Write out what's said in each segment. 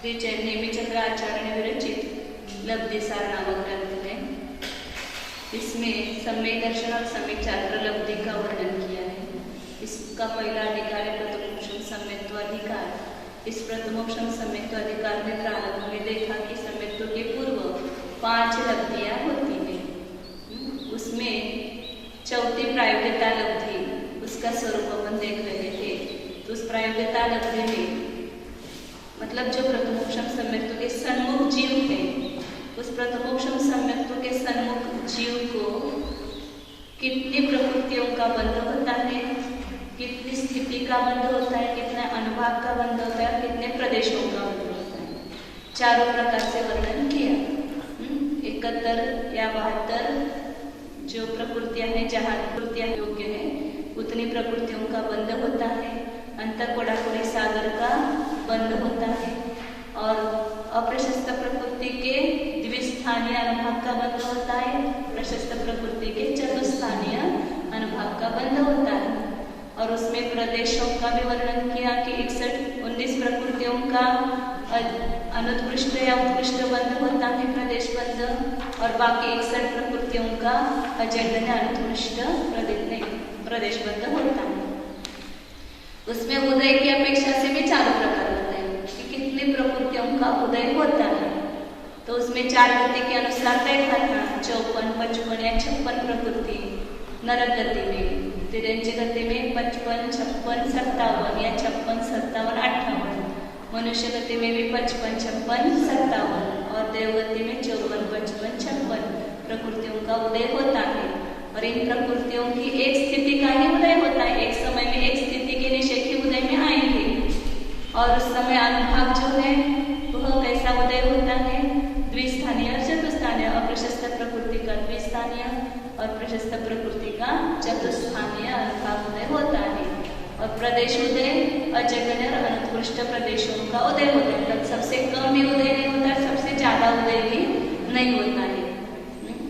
श्री नेमिचंद्र आचार्य ने विरचित लब्धिसार नामक ग्रंथ है। इसमें सम्यक दर्शन और सम्यक चात्र लब्धि का वर्णन किया है। इसका पहला अधिकार है प्रथमोक्षम सम्यक्त्व अधिकार। इस प्रथमोक्षम सम्यक्त्व अधिकार में प्रारंभ में देखा कि सम्यक्त्व के पूर्व 5 लब्धियां होती है। उसमें चौथी प्रायोगिकता लब्धि, उसका स्वरूप अपन देख रहे थे। तो उस प्रायोगिकता लब्धि में मतलब जो प्रथमोक्षम सम्यक्त्व के सन्मुख जीव है, उस प्रथमोक्षम सम्यक्त्व के सन्मुख जीव को कितनी प्रकृतियों का बंध होता है, कितनी स्थिति का बंध होता है, कितने अनुभाग का बंध होता है, कितने प्रदेशों का बंध होता है, चारों प्रकार से वर्णन किया। 71 या 72 जो प्रकृतियां हैं, जहाँ प्रकृतियां योग्य है उतनी प्रकृतियों का बंध होता है। अंतःकोडाकुड़ी सागर का बंध होता है और अप्रशस्त प्रकृति के द्विस्थानीय अनुभाग का बंध होता है, प्रशस्त प्रकृति के चतुस्थानीय अनुभाग का बंध होता है। और उसमें प्रदेशों का भी वर्णन किया कि 19 प्रकृतियों का अनुत्कृष्ट या उत्कृष्ट बंध होता है, प्रदेश बंध, और बाकी 61 प्रकृतियों का अजन्य अनुत्कृष्ट प्रदेश बंध होता है। उसमें उदय की अपेक्षा से भी 4 प्रकार होते हैं कि कितनी प्रकृतियों का उदय होता है। तो उसमें 4 गति के अनुसार देखा था, 54, 55 या 56 प्रकृति नरक गति में, तिरंजी गति में 55, 56, 57 या 56, 57, 58, मनुष्य गति में भी 55, 56, 57 और देवगति में 54, 55, 56 प्रकृतियों का उदय होता है। और इन प्रकृतियों की एक स्थिति का ही उदय होता है, एक समय में एक स्थिति के निश्चय के उदय में आएंगे। और उस समय अनुभाग जो है वह कैसा उदय होता है, द्विस्थानीय और चतुस्थानीय। अप्रशस्त प्रकृति का द्विस्थानीय और प्रशस्त प्रकृति का चतुस्थानीय अनुभाग उदय होता है। और प्रदेश उदय अजगण्य और अनुत्कृष्ट प्रदेशों का उदय होता है, मतलब सबसे कम भी उदय नहीं होता, सबसे ज्यादा उदय भी नहीं होता है।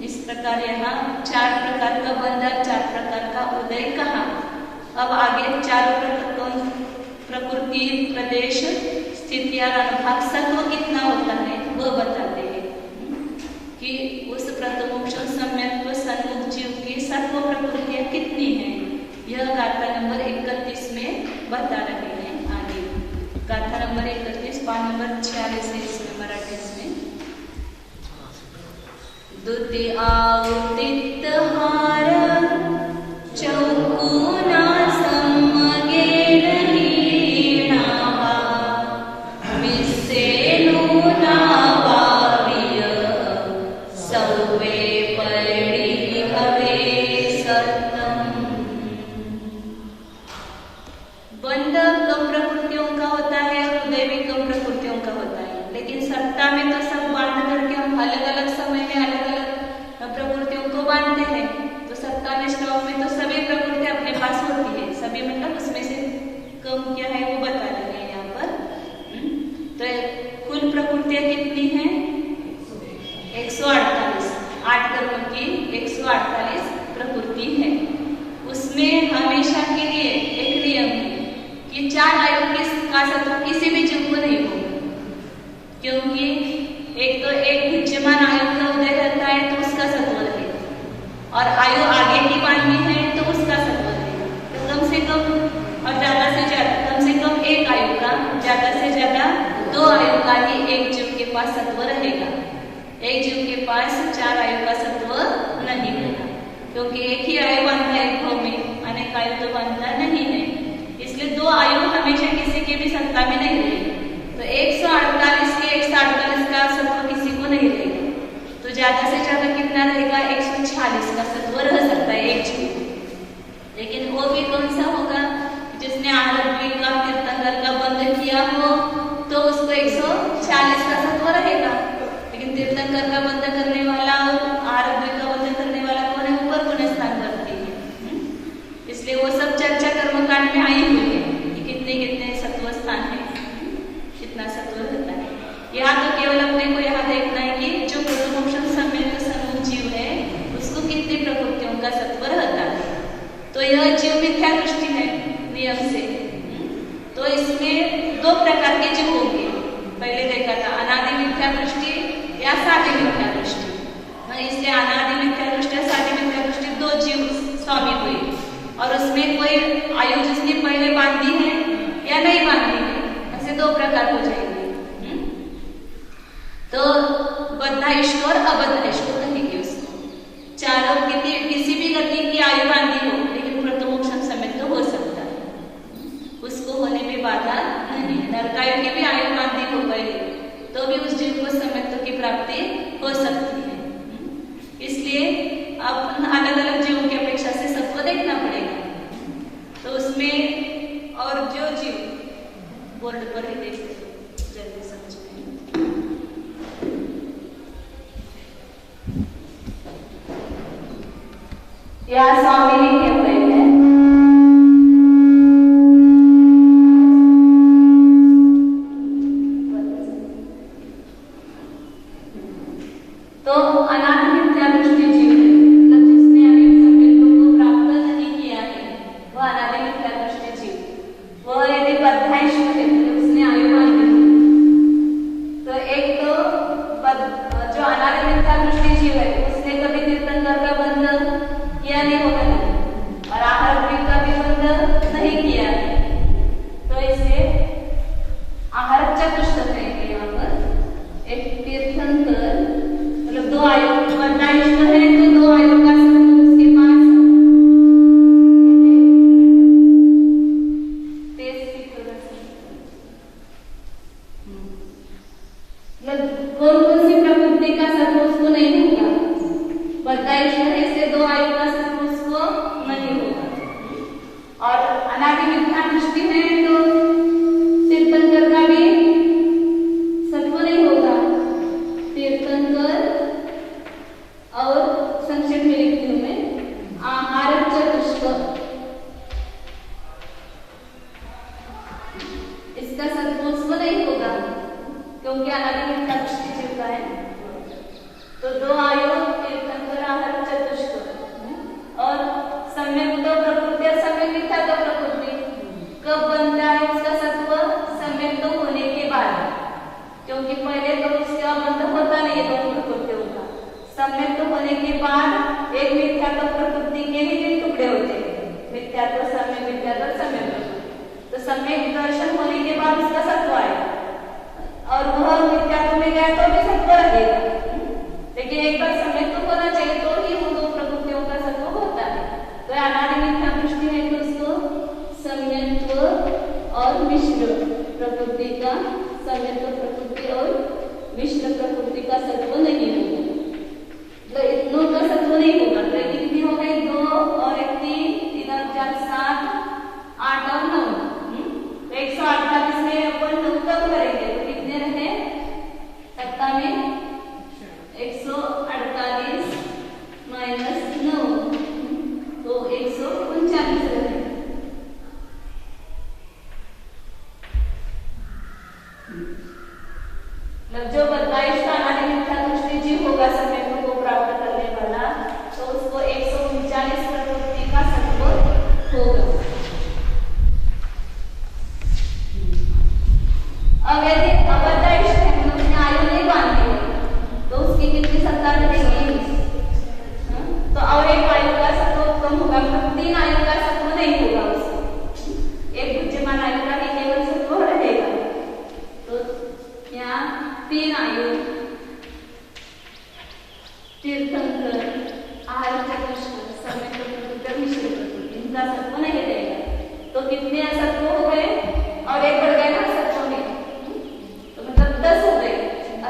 इस प्रकार यहाँ 4 प्रकार का बंध, 4 प्रकार का उदय कहा। अब आगे 4 प्रकृति, प्रदेश, स्थिति और अनुभाग सत्व कितना होता है वह बताते हैं कि उस प्रथमोक्षम सम्यक्त्व सन्मुख जीव की सत्व प्रकृतियां कितनी हैं। यह गाथा नंबर 31 में बता रहे हैं। आगे गाथा नंबर 31 पान नंबर 46 है इसमें मराठी में। द्वितीय आउदित हार चौकुना सम्मगेन हीणावा विसेनु नावाविय सौवे पड़ी हवे सत्तम। बंध कम प्रकृतियों का होता है और उदय भी कम प्रकृतियों का होता है, लेकिन सत्ता में तो सब बांध करके हम अलग अलग समय में अलग अलग प्रकृतियों को बांधते हैं। तो सत्ता में श्लोक में तो सभी प्रकृति अपने पास होती है, सभी मतलब उसमें से कम क्या है वो बता रहे हैं यहाँ पर। तो कुल प्रकृतियां कितनी हैं, 148, 8 कर्मों की 148 प्रकृति है। उसमें हमेशा के लिए एक नियम है कि 4 आयु का सत्व किसी भी जीव को नहीं होगा, क्योंकि एक तो एक विद्यमान आयु का उदय रहता है तो उसका सत्व रहेगा, और आयु आगे की बांधनी है तो उसका सत्व रहेगा। तो कम से कम और ज्यादा से ज्यादा, कम से कम एक आयु का, ज्यादा से ज्यादा 2 आयु का ही एक जीव के पास सत्व रहेगा। एक जीव के पास 4 आयु का सत्व नहीं होगा, क्योंकि एक ही आयु बांधता है भाव में, अनेक आयु तो बांधता नहीं है। इसलिए 2 आयु हमेशा किसी के भी सत्ता में नहीं रहेगी। तो 148 के 148 का सत्व किसी को नहीं रहेगा, तो ज्यादा से ज्यादा कितना रहेगा, 146 का सत्व रह सकता है एक जीव। लेकिन वो भी कौन सा होगा, जिसने आरब्य का तीर्थंकर का बंध किया हो तो उसको 140 का सत्व रहेगा। लेकिन तीर्थंकर का बंध करने वाला और आरब्य का बंध करने वाला कौन है, ऊपर गुण स्थान करती है। इसलिए वो सब चर्चा कर्मकांड में आई हुई है कि कितने कितने सत्व स्थान है, कितना सत्व रहता है। यहाँ तो केवल अपने को यहाँ देखना है कि जो प्रथमोक्षम सम्यक्त्व सन्मुख जीव है उसको कितनी प्रकृतियों का सत्व रहता है। तो यह जीव मिथ्या दृष्टि है नियम से। तो इसमें 2 प्रकार के जीव होंगे, पहले देखा था अनादि मिथ्या दृष्टि या साध्य मिथ्या दृष्टि। इसलिए अनादि मिथ्या दृष्टि या साध्य मिथ्या दृष्टि दो जीव स्वामी हुई, और उसमें कोई आयु जिसने पहले बांधी है या नहीं बांधी है, ऐसे दो प्रकार हो जाएंगे। तो बद्धाइष्ट और अबद्धाइष्ट कहेंगे उसको। चारों किसी भी गति की आयु बांधी हो लेकिन प्रथमोक्षम समेत तो हो सकता है, उसको होने में बाधा नहीं है। नरकायु की भी आयु बांधी हो पहले तो भी उस जीव को समेत की प्राप्ति हो सकती है। इसलिए अब अलग अलग जीवों की अपेक्षा से सबको देखना पड़ेगा। तो उसमें और जो जीव बोर्ड पर ही देख जल्दी समझ में। यहाँ स्वामी लिखे हुए हैं तो अनादि मिथ्या दृष्टि जीव मतलब जिसने अभी समेतों को प्राप्त नहीं किया है वह अनादि मिथ्या दृष्टि जीव। वह यदि बद्धाइष्ट है तो उसने आयु बांधी, तो एक तो जो अनादि मिथ्या दृष्टि जीव है उसने कभी तीर्थंकर का बंध किया नहीं होगा और आहार का भी बंध नहीं किया है, तो इसे आहार चतुष्ट कहेंगे। यहाँ पर एक तीर्थंकर मतलब दो आयु बद्धाइष्ट है तो दो आयु का संबंध उसके पास मतलब कौन सी प्रकृति का सत्व उसको नहीं होगा। बद्धाइष्ट है से दो आयु का सत्व उसको नहीं होगा। और अनादि मिथ्या दृष्टि है तो तीर्थंकर का भी सत्व नहीं होगा। तीर्थंकर और संक्षेप में लिखती हूं मैं आहार चतुष्क, इसका सत्पुरुष नहीं होगा क्योंकि अनादि मिथ्या दृष्टि जीव का है। तो दो आयु तीर्थंकर आहार चतुष्क और सम्यक तो प्रकृति और सम्यक मिथ्या तो प्रकृति कब बनता है उसका सत्व सम्यक तो होने के बाद, क्योंकि पहले तो उसका बंध होता नहीं है दोनों प्रकृतियों का। सम्यक तो होने के बाद एक मिथ्यात्व प्रकृति के ही तीन टुकड़े होते हैं, मिथ्यात्व सम्यक मिथ्यात्व सम्यक प्रकृति। तो सम्यक दर्शन होने के बाद उसका सत्व आएगा और वह मिथ्यात्व में गया तो भी सत्व रहेगा, लेकिन एक बार सम्यक तो होना चाहिए तो ही उन दो प्रकृतियों का सत्व होता है। तो अनादि मिथ्या दृष्टि है तो उसको सम्यक्त्व और मिश्र प्रकृति का सम्यक्त्व प्रकृति और मिश्र प्रकृति का सत्व नहीं होगा। तो इतनों का सत्व नहीं होगा। तो कितनी हो गई? 2 और 1 3 3 और 4 7 8 और 9। तो 148 में अपन 9 कब करेंगे तो कितने रहे? सत्ता में 148 माइनस 9 तो 139 रहे। जो 22 का अनादि मिथ्या दृष्टि जीव होगा समय को प्राप्त करने वाला, तो उसको 139 प्रकृति का सत्व होगा। अब यदि अबद्धाइष्ट है मतलब उसने आयु नहीं बांधी है तो उसकी कितनी सत्ता रहेगी? तो और एक आयु का सत्व कम होगा, मतलब 3 आयु का सत्व नहीं होगा उसको, एक बुद्धिमान आयु का ही केवल सत्व रहेगा। तो यहाँ 3 आयु तीर्थंकर आहार चतुष्क समय प्रकृति मिश्र प्रकृति इनका सत्व नहीं रहेगा। तो कितने असत्व हो गए और एक बढ़ गए ना असत्व में, तो मतलब 10 हो गए,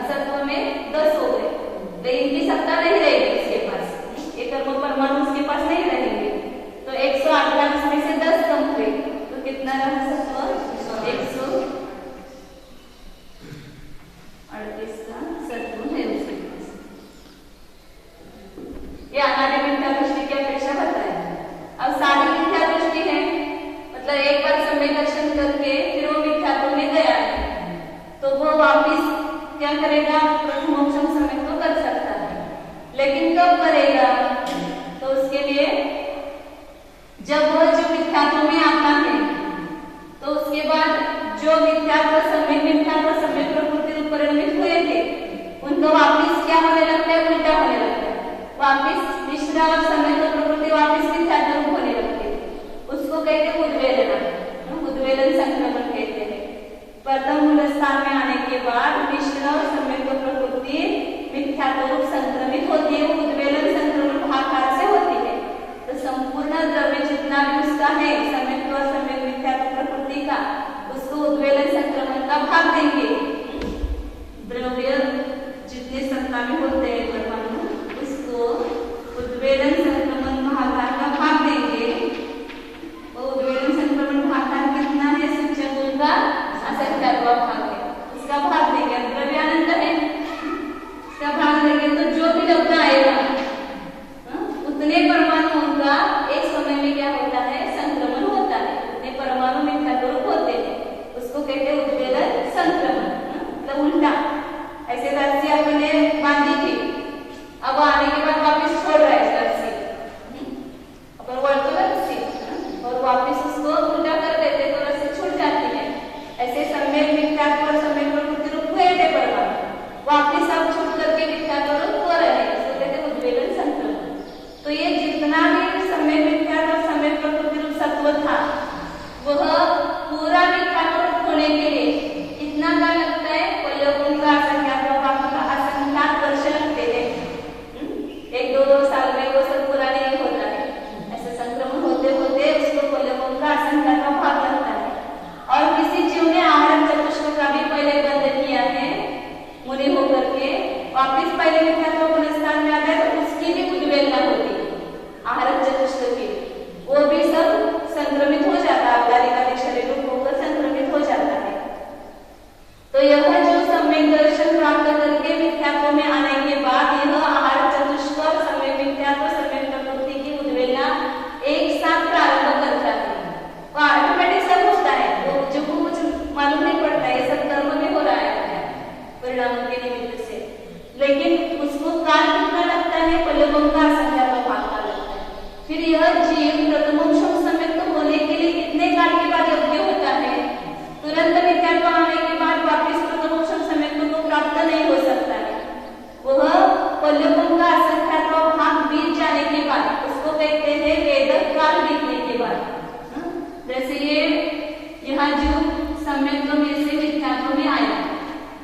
असत्व में 10 हो गए। तो इनकी सत्ता नहीं रहेगी उसके पास, एक परमाणु उसके पास नहीं रहेंगे। तो 148 में से 10 कम हुए तो कितना रहा सत्व? 138 का सत्व है उसके पास। ये अनादि मिथ्या दृष्टि की अपेक्षा बताया। अब साधी मिथ्या दृष्टि है मतलब एक बार समय दर्शन करके फिर वो मिथ्यात्व में गया है तो वो वापिस क्या करेगा? प्रथमोक्षम समय तो कर सकता है, लेकिन कब करेगा? तो उसके लिए जब वह जो मिथ्यात्व में आता है तो उसके बाद जो मिथ्यात्व समय प्रकृति तो वापिस क्या होने लगता है, उल्टा होने लगता है। वापिस मिश्रा और समेत प्रकृति वापिस मिथ्यात्व होने लगती है। उसको कहते हैं उद्वेलन, उद्वेलन संक्रमण कहते हैं। प्रथम मूल स्थान में आने के बाद मिश्रा और समेत प्रकृति मिथ्यात्व संक्रमित होती है, वो उद्वेलन संक्रमण भागाकार से होती है। तो संपूर्ण द्रव्य जितना भी उसका है समेत और समेत मिथ्यात्व प्रकृति का, उसको उद्वेलन संक्रमण का भाग देंगे। द्रव्य जितने सत्ता में होते हैं परमाणु, उसको उद्वेलन संक्रमण भागाकार का भाग देंगे। वो उद्वेलन संक्रमण भागाकार कितना है, सूचक का असंख्यात्मक भाग है, उसका भाग देंगे। द्रव्य अनंत है, इसका भाग देंगे तो जो भी लब्ध आएगा उतने परमाणुओं का एक समय में क्या होता है, संक्रमण होता है। उतने परमाणु मिथ्यात्व होते हैं, उसको कहते हैं उद्वेलन संक्रमण। मतलब उल्टा, ऐसे रस्सी अपने बांधी थी, अब आने के बाद वापस छोड़ रहा है रस्सी, अपन बोलते हैं रस्सी, और वापस उसको उल्टा कर देते तो रस्सी छूट जाती है। ऐसे सम्यक मिथ्यात्व और सम्यक प्रकृति रूप हुए थे परमाणु, वापस अब छूट करके मिथ्यात्व रूप हो रहे हैं, इसको कहते हैं उद्वेलन संक्रमण। तो ये जितना भी सम्यक मिथ्यात्व और सम्यक प्रकृति रूप सत्व था, वह पूरा मिथ्यात्व रूप होने के लिए कितना काल लगता है, प्रयोगों का असंख्यात्मक भागों का असंख्यात वर्ष लगते हैं। 1-2 साल में वो सब पूरा नहीं होता है, ऐसे संक्रमण होते होते उसको प्रयोगों का असंख्यात्मक भाग लगता है। और किसी जीव ने आहार चतुष्क का भी पहले बंद किया है मुनि होकर के, वापिस पहले मिथ्यात्व पुनस्तान में आता है तो उसकी भी उद्वेलना होती है आहार चतुष्क की, वो भी सब संक्रमित हो जाता है, औपचारिक शरीर रूप होकर संक्रमित हो जाता है। तो यह जो सम्यक दर्शन प्राप्त करके मिथ्यात्व में आने के बाद यह आहार चतुष्क और सम्यक मिथ्यात्व सम्यक प्रकृति की उद्वेलना एक साथ प्रारंभ करता है। वो ऑटोमेटिक सब होता है, वो जो कुछ मालूम नहीं पड़ता है, सब कर्म में हो रहा है परिणामों के निमित्त से। लेकिन उसको काल कितना लगता है, प्रलोभन का असंख्यात्मक भाग का लगता है। फिर यह जीव प्रथमोक्षम समेत होने के लिए कितने काल के बाद योग्य होता है, तुरंत मिथ्यात्व आने के बाद वापिस प्रथमोक्षम समेत को प्राप्त नहीं हो सकता है। वह प्रलोभन का असंख्यात्मक भाग बीत जाने के बाद, उसको कहते हैं वेदक काल बीतने के बाद। जैसे ये यहाँ जो सम्यक में से मिथ्यात्व में आया,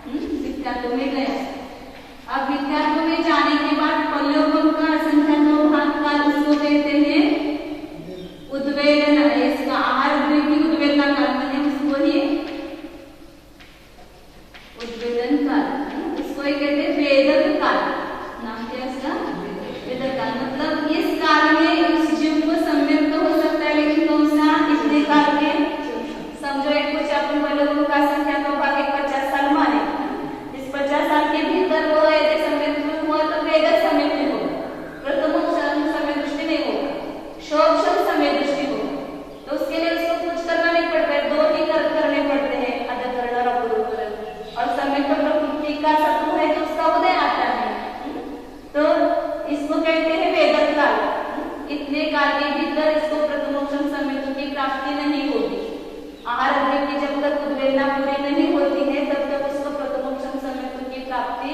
मिथ्यात्व में गया, अब मिथ्यात्व में जाने के बाद प्रलोभन का असंख्यात्मक भाग काल उसको कहते हैं उद्वेलन। इसका आहार की उद्वेलना काल है, उसको ही उद्वेलन काल, उसको ही कहते हैं वेदक काल। नाम क्या इसका, वेदक काल। मतलब इस काल में इस जीव को सम्यक तो हो सकता है, लेकिन कौन सा, इतने काल में समझो एक कुछ अपन प्रलोभन का असंख्यात्मक भाग 50 साल माने, इस 50 साल के भीतर वो यदि सम्यक हुआ तो वेदक सम्यक नहीं होगा, प्रथमोक्षम सम्यक दृष्टि नहीं होगा, शोक्षम सम्यक दृष्टि होगा। तो उसके लिए उसको कुछ करना नहीं पड़ता है, 2 ही करने पड़ते हैं, अधकरण और अपूर्वकरण। और सम्यक प्रकृति का सत्व है तो उसका उदय आता है। तो इसको कहते हैं वेदक काल। इतने काल के भीतर इसको प्रथमोक्षम सम्यक की प्राप्ति नहीं होती। आहार की जब तक उद्वेलना पूरी नहीं होती है तब तक उसको प्रथमोक्षम सम्यक की प्राप्ति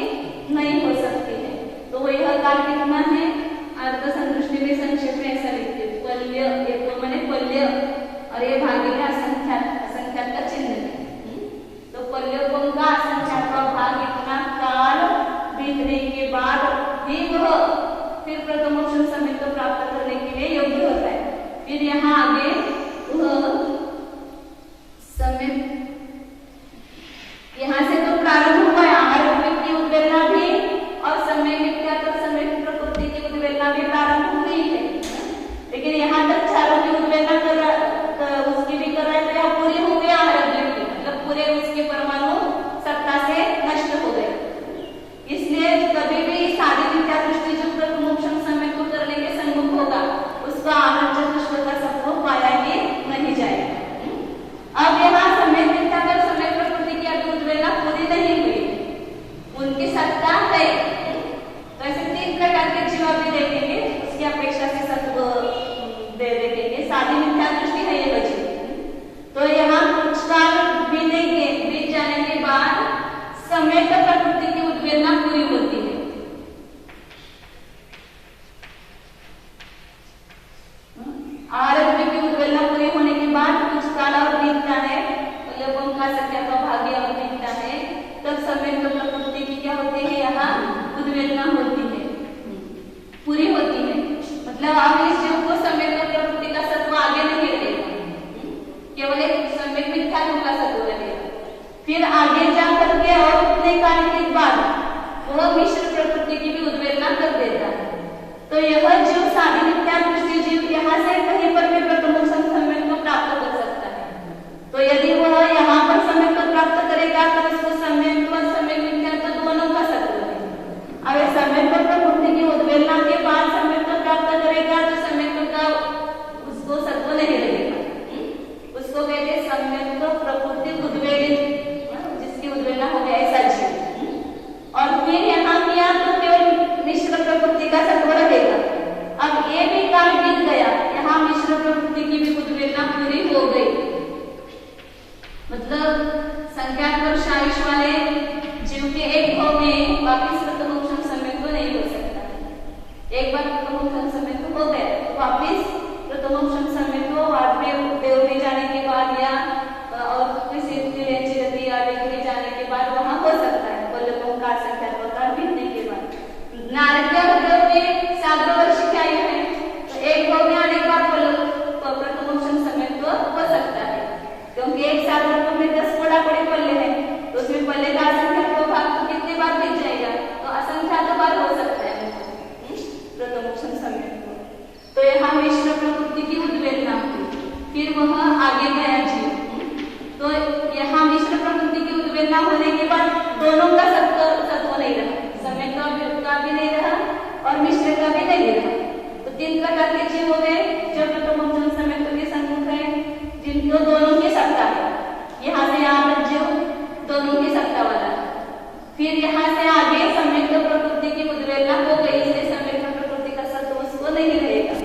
नहीं हो सकती है। तो यह काल कितना है, अर्थ संदृष्टि में संक्षेप में ऐसा लिखते हैं, पल्य, एक माने पल्य और ये भागीले असंख्यात का चिन्ह है। तो पल्यों का असंख्यात का भाग इतना काल बीतने के बाद ही वह फिर प्रथमोक्षम सम्यक प्राप्त करने के लिए योग्य होता है। फिर यहाँ आगे वह सम्यक, यहाँ से तो प्रारंभ हुआ है आहार की उद्वेलना भी और सम्यक मिथ्यात्व सम्यक प्रकृति की उद्वेलना भी प्रारंभ हुई है, लेकिन यहाँ तक चारों की उद्वेलना उसकी भी कर रहे थे, या पूरे हो गए आहार की, मतलब पूरे उसके परमाणु सत्ता से नष्ट हो गए। इसलिए कभी भी सारी विद्या दृष्टि जो प्रथमोक्षम सम्यक को करने के सम्मुख होगा उसका आहार चतुष्क का सत्व पाया आहारत्व की उद्वेलना पूरी होने के बाद कुछ काल और बीतता है, पल्लवों का संख्या का भाग्य और बीतता है, तब संवेद प्रकृति की क्या होती है, यहाँ उद्वेलना होती है, पूरी होती है। मतलब अब इस जीव को संवेद प्रकृति का सत्व आगे नहीं रहेगा, केवल एक संवेद मिथ्यात्व का सत्व रहेगा। फिर आगे जा करके और उतने काल के बाद वह मिश्र प्रकृति की भी उद्वेलना कर देता है। तो यह जीव सारी मिथ्या दृष्टि जीव यहाँ से कहीं पर भी प्रथमोक्षम संवेद को प्राप्त कर सकता है। तो यदि वह यहाँ पर संवेद को प्राप्त करेगा तो उसको संवेद और संवेद मिथ्या तो दोनों का सत्व है। अब संवेद प्रकृति की उद्वेलना के बाद संवेद को प्राप्त करेगा तो संवेद का उसको सत्व नहीं रहेगा, उसको कहते हैं संवेद प्रकृति उद्वेलित, जिसकी उद्वेलना हो गया ऐसा जीव। और फिर यहाँ किया तो केवल मिश्र प्रकृति का सत्व रहेगा। अब ये भी काल बीत गया, यहाँ मिश्र प्रकृति की भी उद्वेलना पूरी हो गई। मतलब संख्यात्मक शायुष वाले जीव के एक भाव में वापिस प्रथमोक्षम संवेद को नहीं हो सकता। एक बार प्रथमोक्षम संवेद को हो गया तो वापिस प्रथमोक्षम संवेद को देव में जाने के बाद या और किसी आदि में जाने के बाद वहां हो सकता है, पल्लवों का संख्यात्मक काल बीतने के बाद। नारद में 7 वर्ष की आयु है तो एक भाव में आने के बाद प्रथमोक्षम संवेद को हो सकता है, क्योंकि एक साल में 10 पड़े पल्ले हैं तो उसमें पल्ले का असंख्यात भाग तो कितने बार बीत जाएगा, तो असंख्यात बार हो सकता है प्रथमोक्षम संवेद को। तो यहाँ मिश्र प्रकृति की उद्वेलना हुई, फिर वह आगे गया जीव। तो यहाँ मिश्र प्रकृति की उद्वेलना होने के बाद दोनों का सत्व नहीं रहा, संवेद का भी नहीं रहा और मिश्र का भी नहीं रहा। तो 3 प्रकार के जीव हो गए जो प्रथमोक्षम संवेद के सम्मुख है, जिनको दोनों की सत्ता है। यहाँ से यहाँ तक जीव दोनों की सत्ता वाला है। फिर यहाँ से आगे संवेद प्रकृति की उद्वेलना हो गई, इसलिए संवेद प्रकृति का सत्व उसको नहीं रहेगा।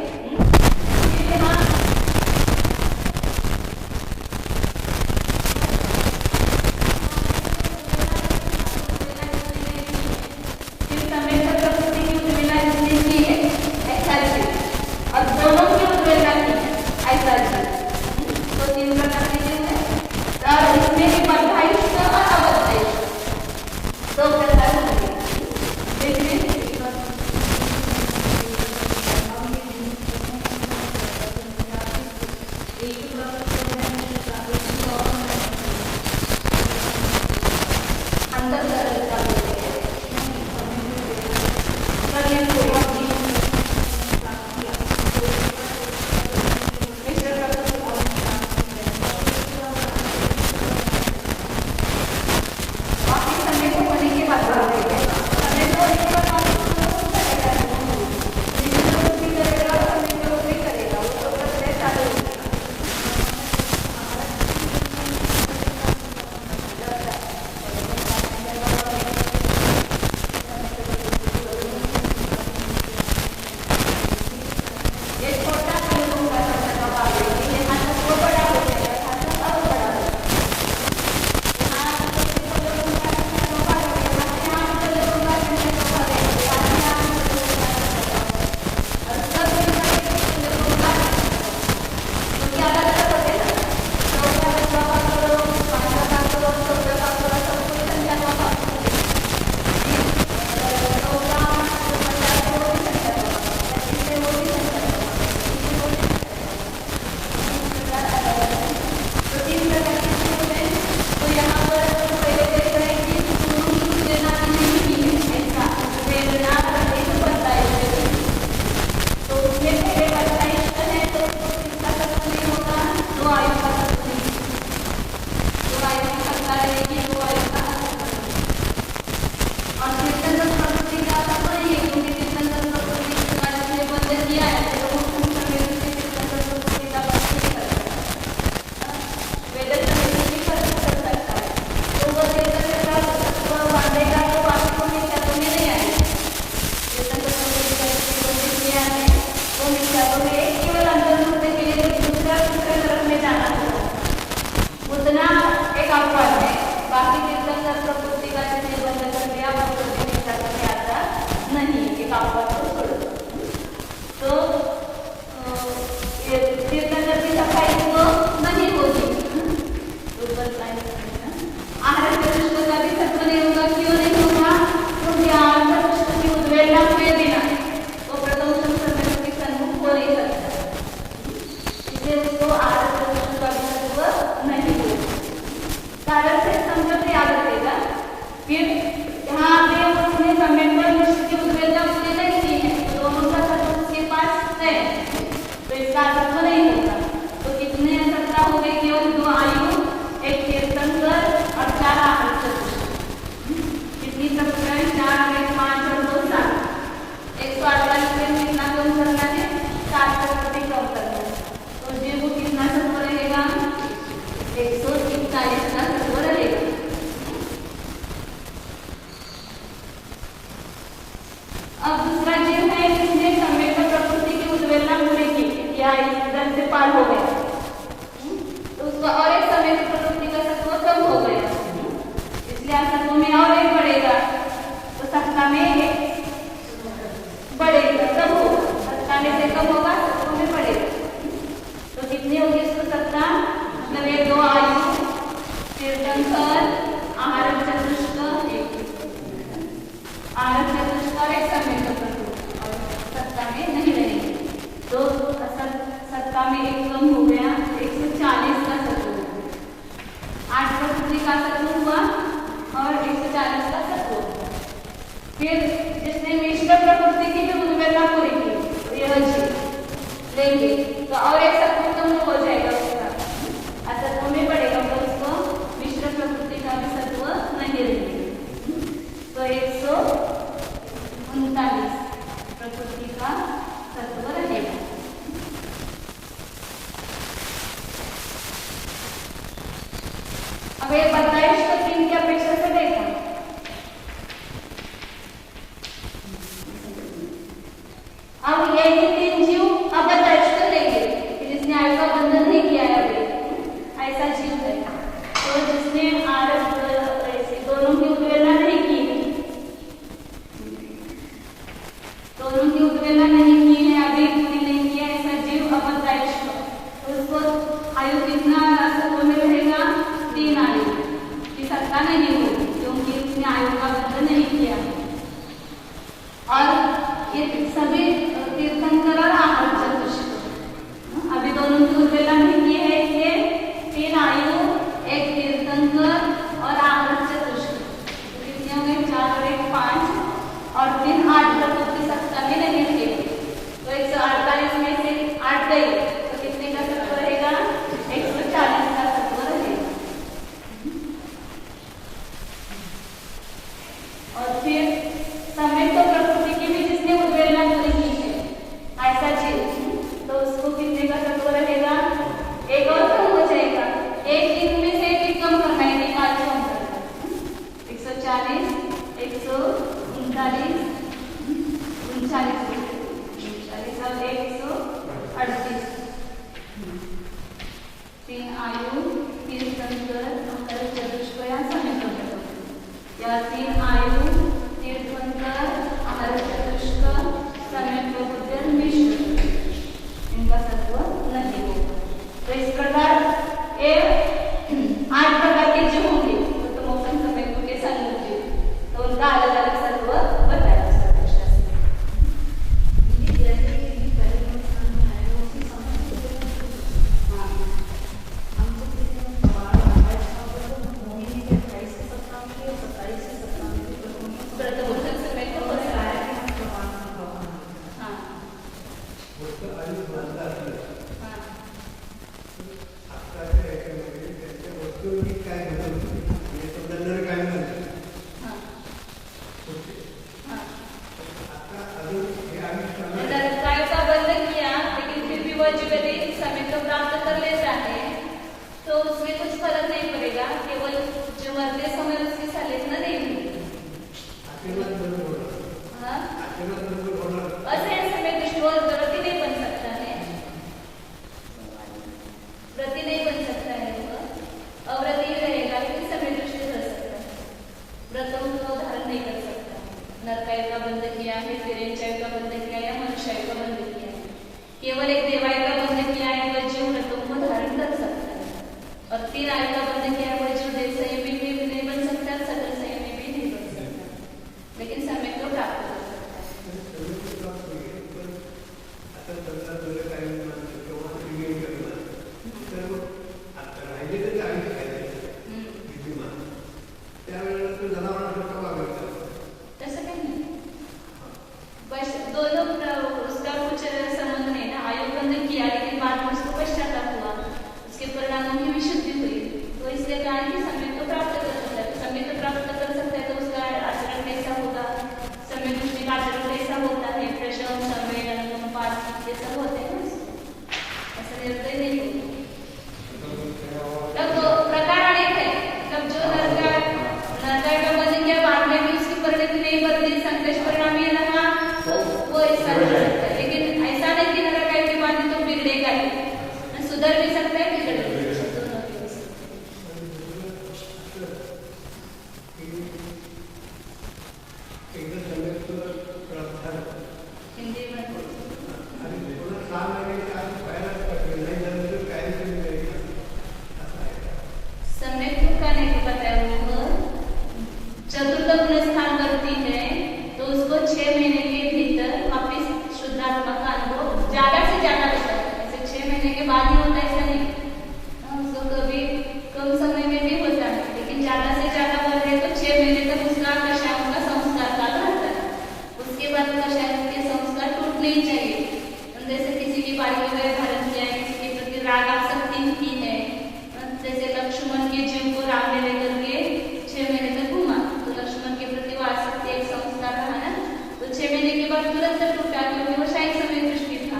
और दोनों कारक से संबंध याद रखेगा। फिर यहाँ पे उसने समय पर मिश्र की उद्वेलता उसने नहीं की है, तो दोनों का तत्व उसके पास है, तो इसका तत्व नहीं होगा। तो कितने सत्ता हो गए? केवल 2 आयु, 1 तीर्थंकर और 4 आहार। कितनी सत्ता है? 4 1 5 और 2 7। 148 में कितना कम करना है? 7 प्रतिशत कम करना है। तो जी वो कितना तत्व रहेगा? 141 का तत्व रहेगा। अब दूसरा जीव है जिसने समय पर प्रकृति की उद्वेलना पूरी की या इधर से पार हो गया, तो उसका और एक समय की प्रकृति का तत्व कम हो गया, इसलिए तत्व में और एक बढ़ेगा, तो सत्ता में एक बढ़ेगा, कम होगा। सत्ता में से कम होगा, तत्व में बढ़ेगा। तो कितनी होगी इसको सत्ता? मतलब ये 2 आयु, तीर्थंकर, आहार चतुष्क, आहार चतुष्क और एक समय का तत्व, और सत्ता में नहीं रहेगी। तो सत्ता में एक कम हो गया, 140 का तत्व हो गया। 8 प्रकृति का तत्व हुआ और 140 का तत्व हुआ। फिर जिसने मिश्र प्रकृति की भी उद्वेलना पूरी की, तो यह जीव लेंगे तो और एक तत्व कम हो जाएगा उसका, तत्व में बढ़ेगा, तो उसको मिश्र प्रकृति का भी तत्व नहीं रहेगा। तो 139 प्रकृति का तत्व रहेगा। अब ये 22 को 3 की अपेक्षा से देखा। अब ये 3 जीव अब 22 को लेंगे जिसने आयु का बंधन नहीं किया है अभी, ऐसा जीव है। तो जिसने दोनों की उद्वेलना नहीं की है, दोनों की उद्वेलना नहीं की है, अभी पूरी नहीं किया ऐसा जीव अब 22 को, तो उसको आयु कितना तत्व में रहेगा? 3 आयु की सत्ता नहीं होगी, क्योंकि उसने आयु का बंधन नहीं किया। और ये सभी तीर्थंकर और आहार चतुष्क, अभी दोनों की उद्वेलना नहीं की है, इसलिए 3 आयु, 1 तीर्थंकर और आहार चतुष्क, कितने हो गए? 4 और 1 5 और 3 8 प्रकृति सत्ता में नहीं रहेगी। तो 148 में से 8 गई, तो कितने का तत्व रहेगा? 140 का तत्व रहेगा। और फिर समय तो प्रकृति की भी जिसने उद्वेलना पूरी की है, ऐसा जीव, तो उसको कितने का तत्व रहेगा? एक और कम हो जाएगा, एक दिन में से एक कम करना है, एक आज कम करना। 140 139 39 और 138। 3 आयु, तीर्थंकर, आहार चतुष्क या समय का तत्व, या 3 आयु, तीर्थंकर, आहार चतुष्क, समय का मिश्र, इनका तत्व नहीं होगा। तो इस प्रकार 8 प्रकार के जीव होंगे, तो मोक्षण समय के संग जीव, तो उनका अलग अलग तत्व बताया उसका दृष्टा से। नरकायु का बंध किया है, तिरंचायु का बंध किया है, मनुष्यायु का बंध किया है। केवल एक देवायु का बंध किया है, वह जीव व्रतों को धारण कर सकता है, और 3 आयु का बंध किया है, वह जीव देश संयमी भी नहीं बन सकता, सकल संयमी भी नहीं बन सकता, लेकिन समय को प्राप्त कर सकता है। निर्दय नहीं होगा। तब तो प्रकार अनेक है, तब जो नरकाय का बन गया बाद में भी उसकी परिणति नहीं बदली, संदेश परिणामी रहा, तो वो ऐसा हो सकता है। लेकिन ऐसा नहीं कि नरकाय के बाद तो बिगड़ेगा ही, सुधर भी सकता है, बिगड़ भी सकता है। हिंदी में सम्यक तुक का नहीं पता है। वो चतुर्थ गुण स्थान करती है तो उसको 6 महीने के भीतर वापिस शुद्धात्मा का अनुभव ज्यादा से ज्यादा होता है। ऐसे 6 महीने के बाद ही होता है ऐसा नहीं, उसको कभी कम समय में भी होता है, लेकिन ज्यादा से ज्यादा बढ़ रहे तो 6 महीने तक उसका कषाय का संस्कार काल रहता है। उसके बाद कषाय के संस्कार टूटने ही चाहिए। जैसे किसी की बाड़ी वगैरह धारण किया है, किसी के प्रति राग आसक्ति की है, जैसे लक्ष्मण के जीव को राम ने लेकर के 6 महीने तक घुमा, तो लक्ष्मण के प्रति वो आसक्ति एक संस्कार रहा ना, तो 6 महीने के बाद तुरंत टूटा क्योंकि वो शायद समय दृष्टि था।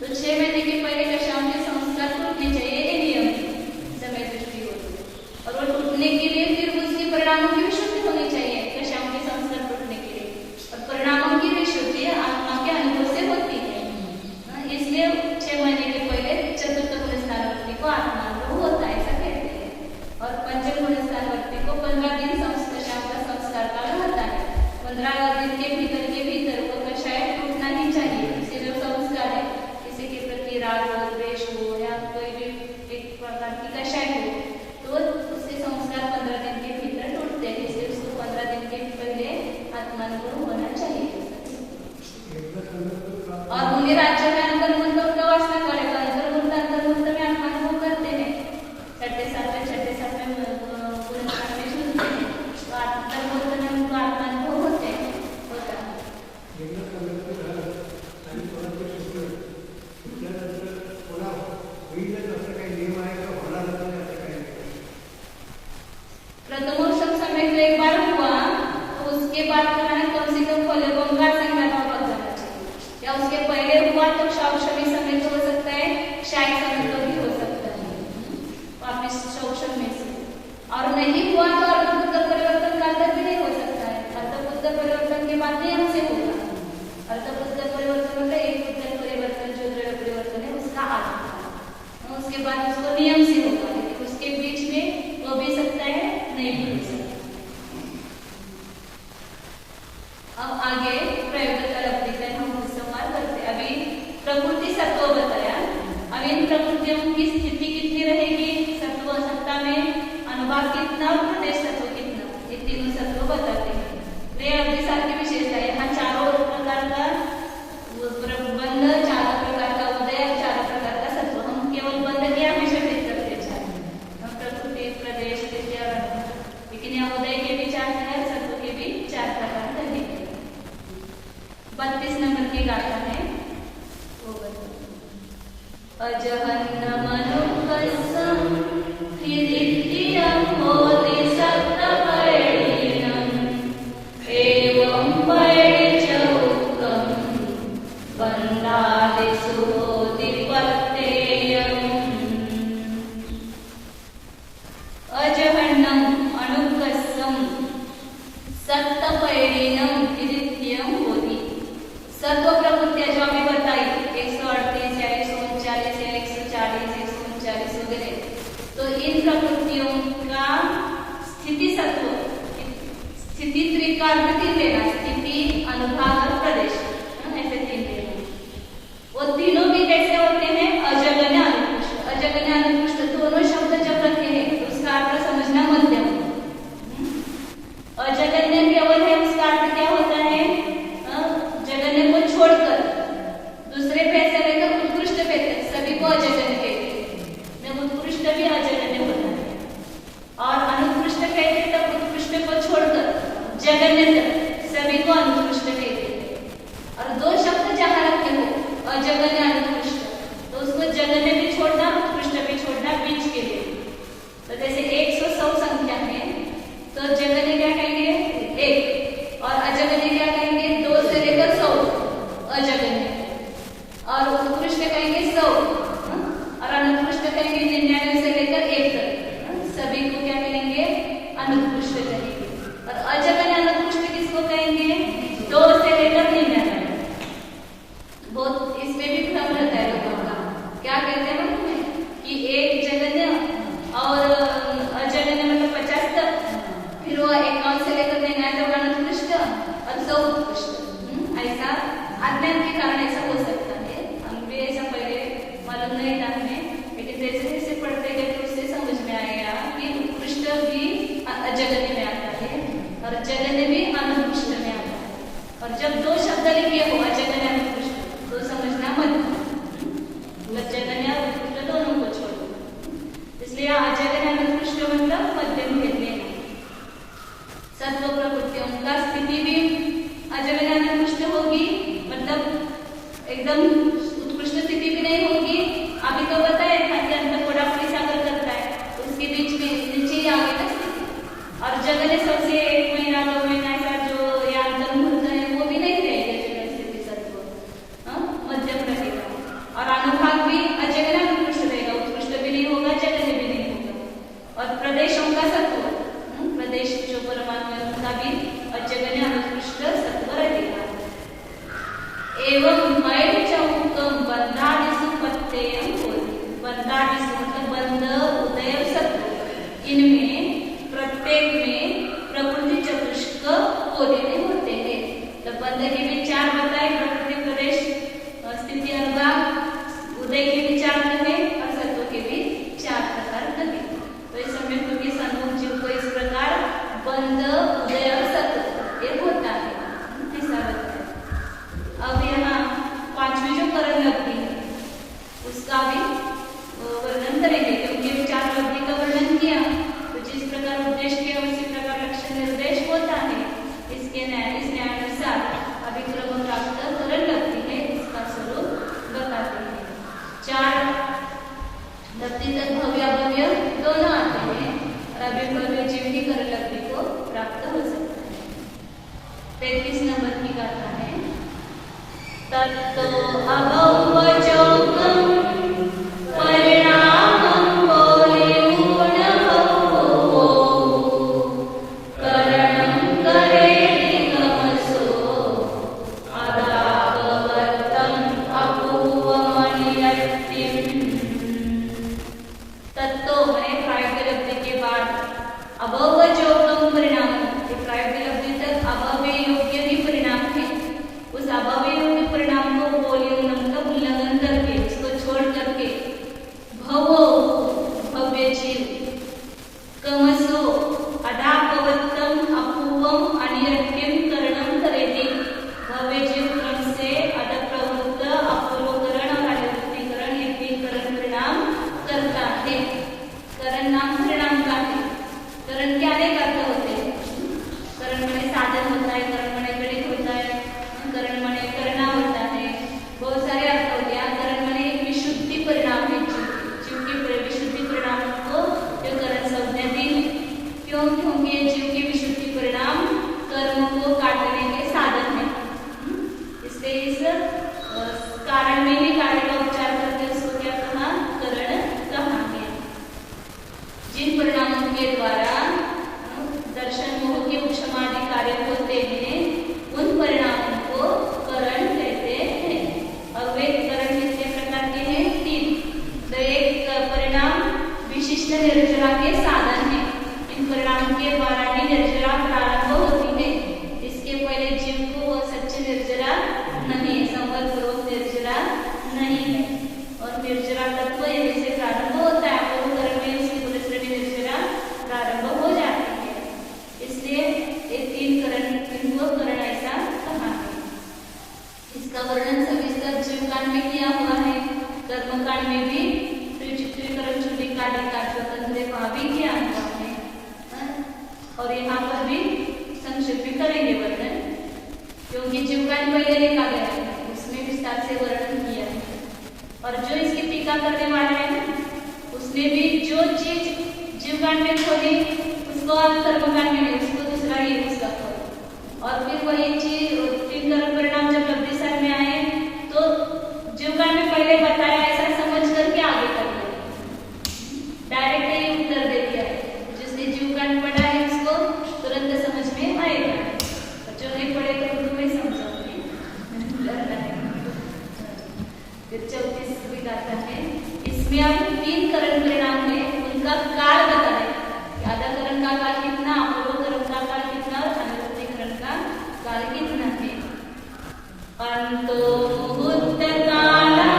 तो 6 महीने के पहले कषायों के संस्कार टूटने चाहिए, ये नियम समय दृष्टि होती, और वो टूटने के लिए फिर उसके परिणामों की विशुद्धि होनी चाहिए। कषायों के संस्कार टूटने के लिए और परिणामों की विशुद्धि आत्मा के अनुभव से होती है, इसलिए 6 महीने के पहले चतुर्थ गुण स्थान व्यक्ति को आत्मा अनुभव होता है, ऐसा कहते हैं। और पंचम गुण स्थान व्यक्ति को 15 दिन कषाय का संस्कार काल रहता है। 15 दिन के भीतर वो कषाय टूटना ही चाहिए। इससे जो संस्कार है, किसी के प्रति राग हो, द्वेष हो या कोई भी एक प्रकार की कषाय हो, तो उसके संस्कार 15 दिन के भीतर टूटते हैं। इसलिए उसको 15 दिन के पहले आत्मानुभव होना चाहिए। और मुनि राज्य में अंतर्मुक्त का वासना करेगा, अंतर्मुक्त में आत्मानुभव करते हैं। छठे साल में पुनस्कार में सुनते हैं, तो अंतर्मुक्त में उनको आत्मानुभव होता है। प्रथमोत्सव समय तो एक बार हुआ, तो उसके बाद कम से कम फलोपंकार संज्ञा या उसके पहले हुआ तो शौक्षमी समय तो हो सकता है, क्षय समय तो भी हो सकता है वापिस शौक्षम में से। और नहीं हुआ तो अर्धबुद्ध परिवर्तन काल तक भी नहीं हो सकता है। अर्धबुद्ध परिवर्तन के बाद नियम से होगा। अर्धबुद्ध परिवर्तन मतलब एक बुद्ध परिवर्तन जो दृढ़ परिवर्तन है उसका आधार, उसके बाद उसको नियम से होगा, लेकिन उसके बीच में हो भी सकता है, नहीं भी हो सकता। अब आगे प्रयोगता लब्धि का हम संवाद करते हैं। अभी प्रकृति सत्व बताया, अब इन प्रकृतियों की स्थिति कितनी रहेगी, सत्व सत्ता में अनुभाग कितना और प्रदेश सत्व कितना, ये तीनों सत्व बताते हैं। वे अवधिसार की विशेषता है, यहाँ चारों प्रकार का बंध, चारों प्रकार का उदय, चारों प्रकार का सत्व। हम केवल बंध के हमेशा भेद करते हैं, हम प्रकृति, प्रदेश, विद्या, लेकिन यहाँ उदय के भी 4 प्रकार, सत्व के भी 4 प्रकार करने के। 32 नंबर की गाथा है, वो अजहन्नमनुपस्सं हिदित्यं होति सप्तपैडिनं एवं पैडिचौकं बन्धादिषु होति प्रत्ययम्। अजहन्नम अनुपस्सं सप्तपैडिनं हिदित्यं होति। सत्व प्रकृतियां जो अभी बताई 138 या 139 या 140 139 वगैरह, तो इन प्रकृतियों का क्या कहते हैं तुम्हें कि एक जगन्य और अजगन्य मतलब 50 तक, फिर वो 51 से लेकर 99 उत्कृष्ट और 100 उत्कृष्ट। ऐसा अज्ञान के कारण ऐसा हो सकता है। हम भी ऐसा पहले मालूम नहीं था हमें, लेकिन जैसे जैसे पढ़ते गए तो उससे समझ में आया कि उत्कृष्ट भी अजगन्य में आता है और जगन्य भी अनुत्कृष्ट में आता है। और जब दो शब्द लिखे हो अजगन्य अनुत्कृष्ट तो समझना मत, जगन्य और उत्कृष्ट दोनों को छोड़ो। इसलिए अजगन्य अनुत्कृष्ट मतलब मध्यम भेद लेना। सत्व प्रकृतियों का स्थिति भी अजगन्य अनुत्कृष्ट होगी, मतलब एकदम उत्कृष्ट स्थिति भी नहीं होगी। अभी तो बताया था कि अंतःकोड़ा सागर करता है, उसके बीच में नीचे ही आगे का स्थिति। और जगन्य सबसे 1 महीना 2 महीना ऐसा जो या अंतर मुहूर्त है वो भी नहीं रहेगा जगन्य स्थिति सत्व मध्यम रहेगा। और अनुभाग भी अजगन्य अनुत्कृष्ट रहेगा, उत्कृष्ट भी नहीं होगा, जगन्य भी नहीं होगा। और प्रदेशों का सत्व, प्रदेश जो परमात्मा है उनका भी अजगन्य अनुत्कृष्ट सत्व रहेगा। एवं मैल चौकम बंधादिसु प्रत्ययम होती, बंधादिसु मतलब बंध उदय सत्व, इनमें प्रत्येक में प्रकृति चतुष्क कोटि होते हैं। तो बंध के भी 4 बताए, प्रकृति प्रदेश स्थिति अनुभाग, उदय के भी 4 लगे और सत्व के भी 4 प्रकार लगे। तो इस समय क्योंकि सन्मुख जीव को इस प्रकार बंध उदय और सत्व ये होता है, ऐसा बताया। अब यहाँ 5वीं जो करण लब्धि है उसका भी वर्णन करेंगे, क्योंकि 4 लब्धि का वर्णन किया तो जिस प्रकार उद्देश्य किया उसी प्रकार लक्ष्य निर्देश होता है। इस न्यायानुसार अभिक्रम प्राप्त करण लब्धि है, इसका स्वरूप बताते हैं। 4 लब्धि तक भव्य अभव्य दोनों आते हैं और अभिभव्य जीव ही करण लब्धि को प्राप्त हो सकता है। 33 नंबर की गाथा है। तत्तो अभवचौकं परिणामं बोलिगुणभवो करणं करेति कमसो अदापवर्तं अपूर्वमनियत्तिं। तत्तो मैंने प्रायोगिक लब्धि के बाद अभवचौकं परिणाम, प्रायोगिक लब्धि तक अभव्य योग्य भी परिणाम है। उस अभव्य योग्य परिणाम को बोलिगुणम का उल्लंघन करके, उसको छोड़ करके भवो भव्य जीव, कमसो अदापवत्तम अपूर्वम अनियत्तिम करणम करेति, भव्य जीव क्रम से अदप्रवृत्त अपूर्वकरण और अनिवृत्तिकरण ये 3 करण परिणाम करता है। करण नाम परिणाम का है। करण के अनेक अर्थ होते हैं। करण माने साधन होता है, करण माने गणित होता है, करण माने करना होता है, बहुत सारे अर्थ होते हैं। करण माने विशुद्धि परिणाम है, जीव के विशुद्धि परिणाम को जो करण संज्ञा दी है। क्यों? क्योंकि जीव के विशुद्धि परिणाम कर्म को काटने के साधन है। इसलिए इस कारण में ही कार्य का उपचार करके उसको क्या कहा? करण कहा गया। जिन परिणामों के द्वारा दर्शन मोह के उपशमादि कार्य होते हैं उन परिणामों को करण कहते हैं। और वे करण कितने प्रकार के हैं? 3। तो एक परिणाम विशिष्ट निर्जरा के साधन है। इन परिणामों के द्वारा ही निर्जरा प्रारंभ होती है। इसके पहले जीव को वह सच्ची निर्जरा नहीं है, संवरपूर्वक निर्जरा नहीं है। और निर्जरा तत्व यही से प्रारंभ होता है, वो करण में उसकी पूरी श्रेणी निर्जरा प्रारंभ हो जाती है। इसलिए ये 3 करण, इनको करण ऐसा कहा है। इसका वर्णन सविस्तर जीवकांड में किया हुआ है। कर्मकांड में भी त्रिकरण चुंडिकादि का स्वतंत्र वहां भी किया हुआ है। और यहाँ पर भी संक्षेप में करेंगे वर्णन, क्योंकि जीवकांड पहले लिखा गया है, उसमें विस्तार से वर्णन किया है। और जो इसकी टीका करने वाले हैं उसने भी जो चीज जीवकांड में खोली उसको आप कर्मकांड में नहीं, उसको दूसरा ही उसका खोला। और फिर वही चीज 3 करण परिणाम जब लब्धि सार में आए तो जीवकांड में पहले बताया ऐसा समझ करके आगे कर दिया, डायरेक्ट ही उत्तर दे दिया। जिसने जीवकांड पढ़ा है उसको तुरंत समझ में आएगा, और जो नहीं पढ़ेगा तो तुम्हें समझाऊंगी। फिर 34 भी गाता है। इसमें अब 3 करण परिणाम है, उनका काल बताना है। आधाकरण का काल कितना, अवरोधकरण का काल कितना और अनिरुद्धीकरण का काल कितना है। अंतो मुहूर्त काला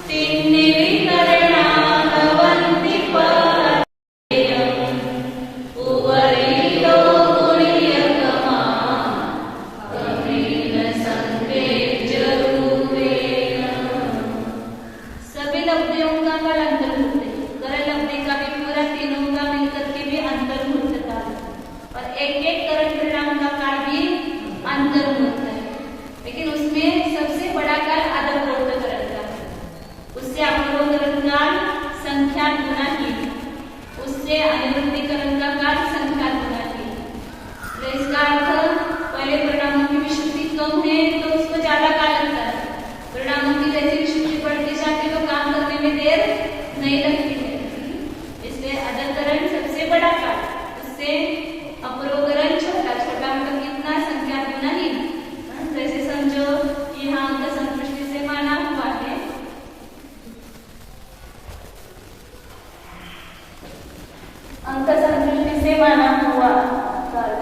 तिन्ने विकरणा भवन्ति परेयम् उवरीतो गुणियकमा कमेन संवेज्य रूपेण। सभी लब्धियों का काल अंतर्मुहूर्त है। करण लब्धि का भी पूरा तीनों का मिलकर के भी अंतर्मुहूर्त काल है और एक एक करण परिणाम का काल भी अंतर्मुहूर्त है। लेकिन उसमें सबसे बड़ा काल आधाकरण का है, उससे अवरोधकरण काल संख्या गुना ही, उससे अनिरुद्धीकरण का काल संख्या गुना ही। तो इसका अर्थ पहले परिणामों की विशुद्धि कम है तो उसको ज्यादा काल लगता है, परिणामों की जैसे विशुद्धि बढ़ती जाती है तो काम करने में देर नहीं लगती है। इसलिए आधाकरण सबसे बड़ा काल, उससे अपरोधकरण छोटा, छोटा मतलब कितना, संख्या गुना ही। जैसे समझो यहाँ अंक संतुष्टि से माना हुआ है, अंक संतुष्टि से माना हुआ काल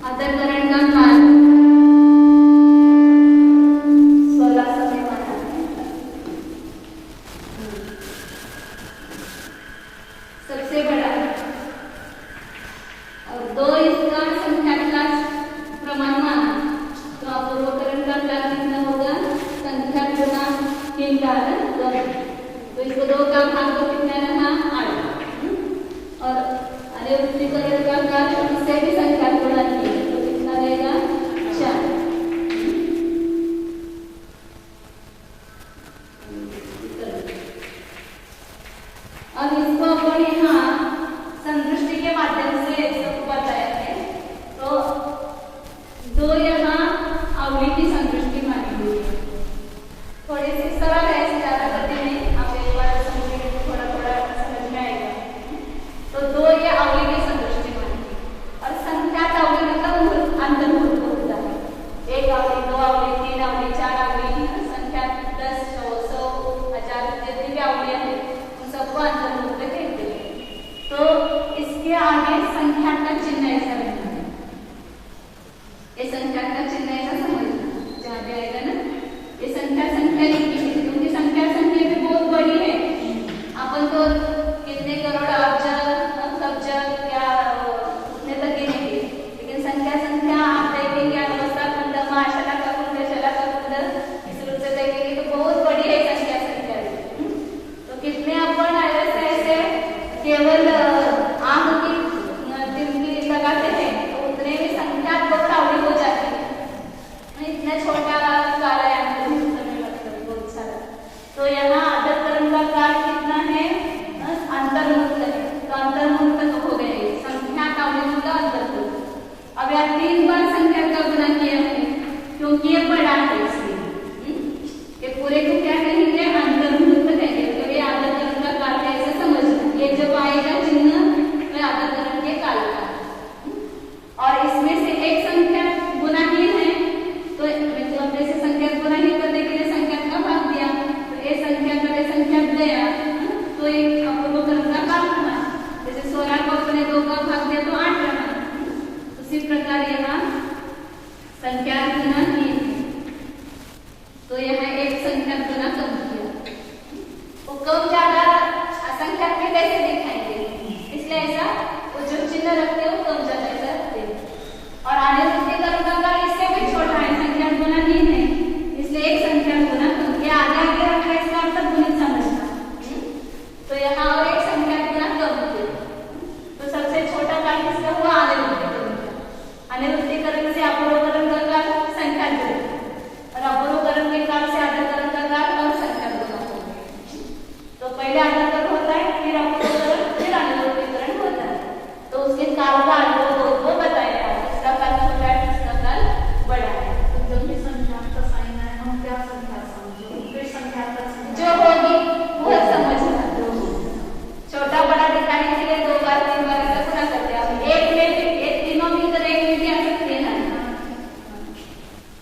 आधाकरण का काल 16 समय माना है। सबसे बड़ा और 2 इसका संख्या का प्रमाण माना तो अपूर्वकरण का काल कितना होगा, संख्या गुना 3 का तो इसको 2 का भाग तो कितना रहा 8 और अनिरुद्धीकरण का काल इससे भी संख्या गुना तो कितना रहेगा 4। अब इसको अपन यहाँ संदृष्टि के माध्यम से सबको बताया है। तो 2 यहाँ अवली की संदृष्टि मानी हुई है, थोड़ी सी सरल है, ज्यादा कठिन नहीं, आप एक बार समझेंगे तो थोड़ा थोड़ा समझ में आएगा। तो 2 ये अवली की संदृष्टि मानी और संख्या का अवली मतलब अंतर्मुहूर्त होता है, 1 अवली 2 अवली 3 अवली 4 अवली, संख्या 10 100 1000 जितनी भी अवलियां हैं उन सबको अंतर्मुहूर्त कहते हैं। तो इसके आगे संख्या का चिन्ह ऐसा रहना है, ये संख्या का चिन्ह ऐसा समझना जहाँ पे आएगा ना, ये संख्या लिखी है क्योंकि संख्या भी बहुत बड़ी है। अपन तो कितने करोड़ अब्ज क्या उतने तक गिनेंगे, लेकिन संख्या आप देखेंगे अवस्था कुंड महाशला का कुंड शला का कुंड इस रूप से देखेंगे तो बहुत बड़ी है संख्या भी। तो कितने अपन ऐसे केवल आंख की तिनकी लगाते हैं तो उतने भी संख्या बहुत आवड़ी हो जाती है, इतना छोटा काल है बहुत सारा। तो यहाँ आधाकरण का काल कितना है, अंतर्मुहूर्त है, तो अंतर्मुहूर्त हो गए, संख्या का मतलब अंतर्मुहूर्त। अब यहाँ 3 बार संख्या का गुना किया है क्योंकि ये बड़ा है, इसलिए ये पूरे को क्या कहेंगे, अंतर्मुहूर्त कहेंगे। तो ये आधाकरण का काल कैसे समझना, ये जब आएगा चिन्ह तो आधाकरण के काल का, और इसमें से एक संख्या गुना ही है तो मतलब जैसे संख्या गुना ही करने के लिए संख्या का भाग दिया तो ये संख्या करे संख्या गया तो एक अपूर्वकरण का काल हुआ। जैसे 16 को अपने 2 का भाग दिया तो 8 रहा, उसी प्रकार यहाँ संख्या गुना ही तो यहाँ एक संख्या गुना कम किया, वो कम ज्यादा असंख्या में कैसे दिखाएंगे, इसलिए ऐसा वो जो चिन्ह रखते हैं वो कम ज्यादा ऐसा रखते हैं। और अनिरुद्धीकरण का काल इससे भी छोटा है, संख्या गुना ही है, इसलिए एक संख्या गुना कम, ये आगे रखा है, इसका मतलब गुणित समझना। तो यहाँ और एक संख्या गुना कम किया, तो सबसे छोटा काल किसका हुआ, अनिरुद्धीकरण का। अनिरुद्धीकरण से अपरोधकरण का काल संख्या गुना और अपरोधकरण के काल से आधाकरण का काल और संख्या गुना। तो पहले आत्मकरण होता है, फिर अपोकरण, फिर अनुलोकीकरण होता है। तो उसके काल का अनुभव वो बताया, इसका काल छोटा है, इसका काल बड़ा है। तो जब भी संख्या का साइन है, हम क्या संख्या समझो, फिर संख्या का जो होगी वह समझना। छोटा बड़ा दिखाने के लिए 2 बार 3 बार ऐसा पूरा करते हैं। अब एक में एक तीनों मिलकर एक में भी आ सकते हैं ना।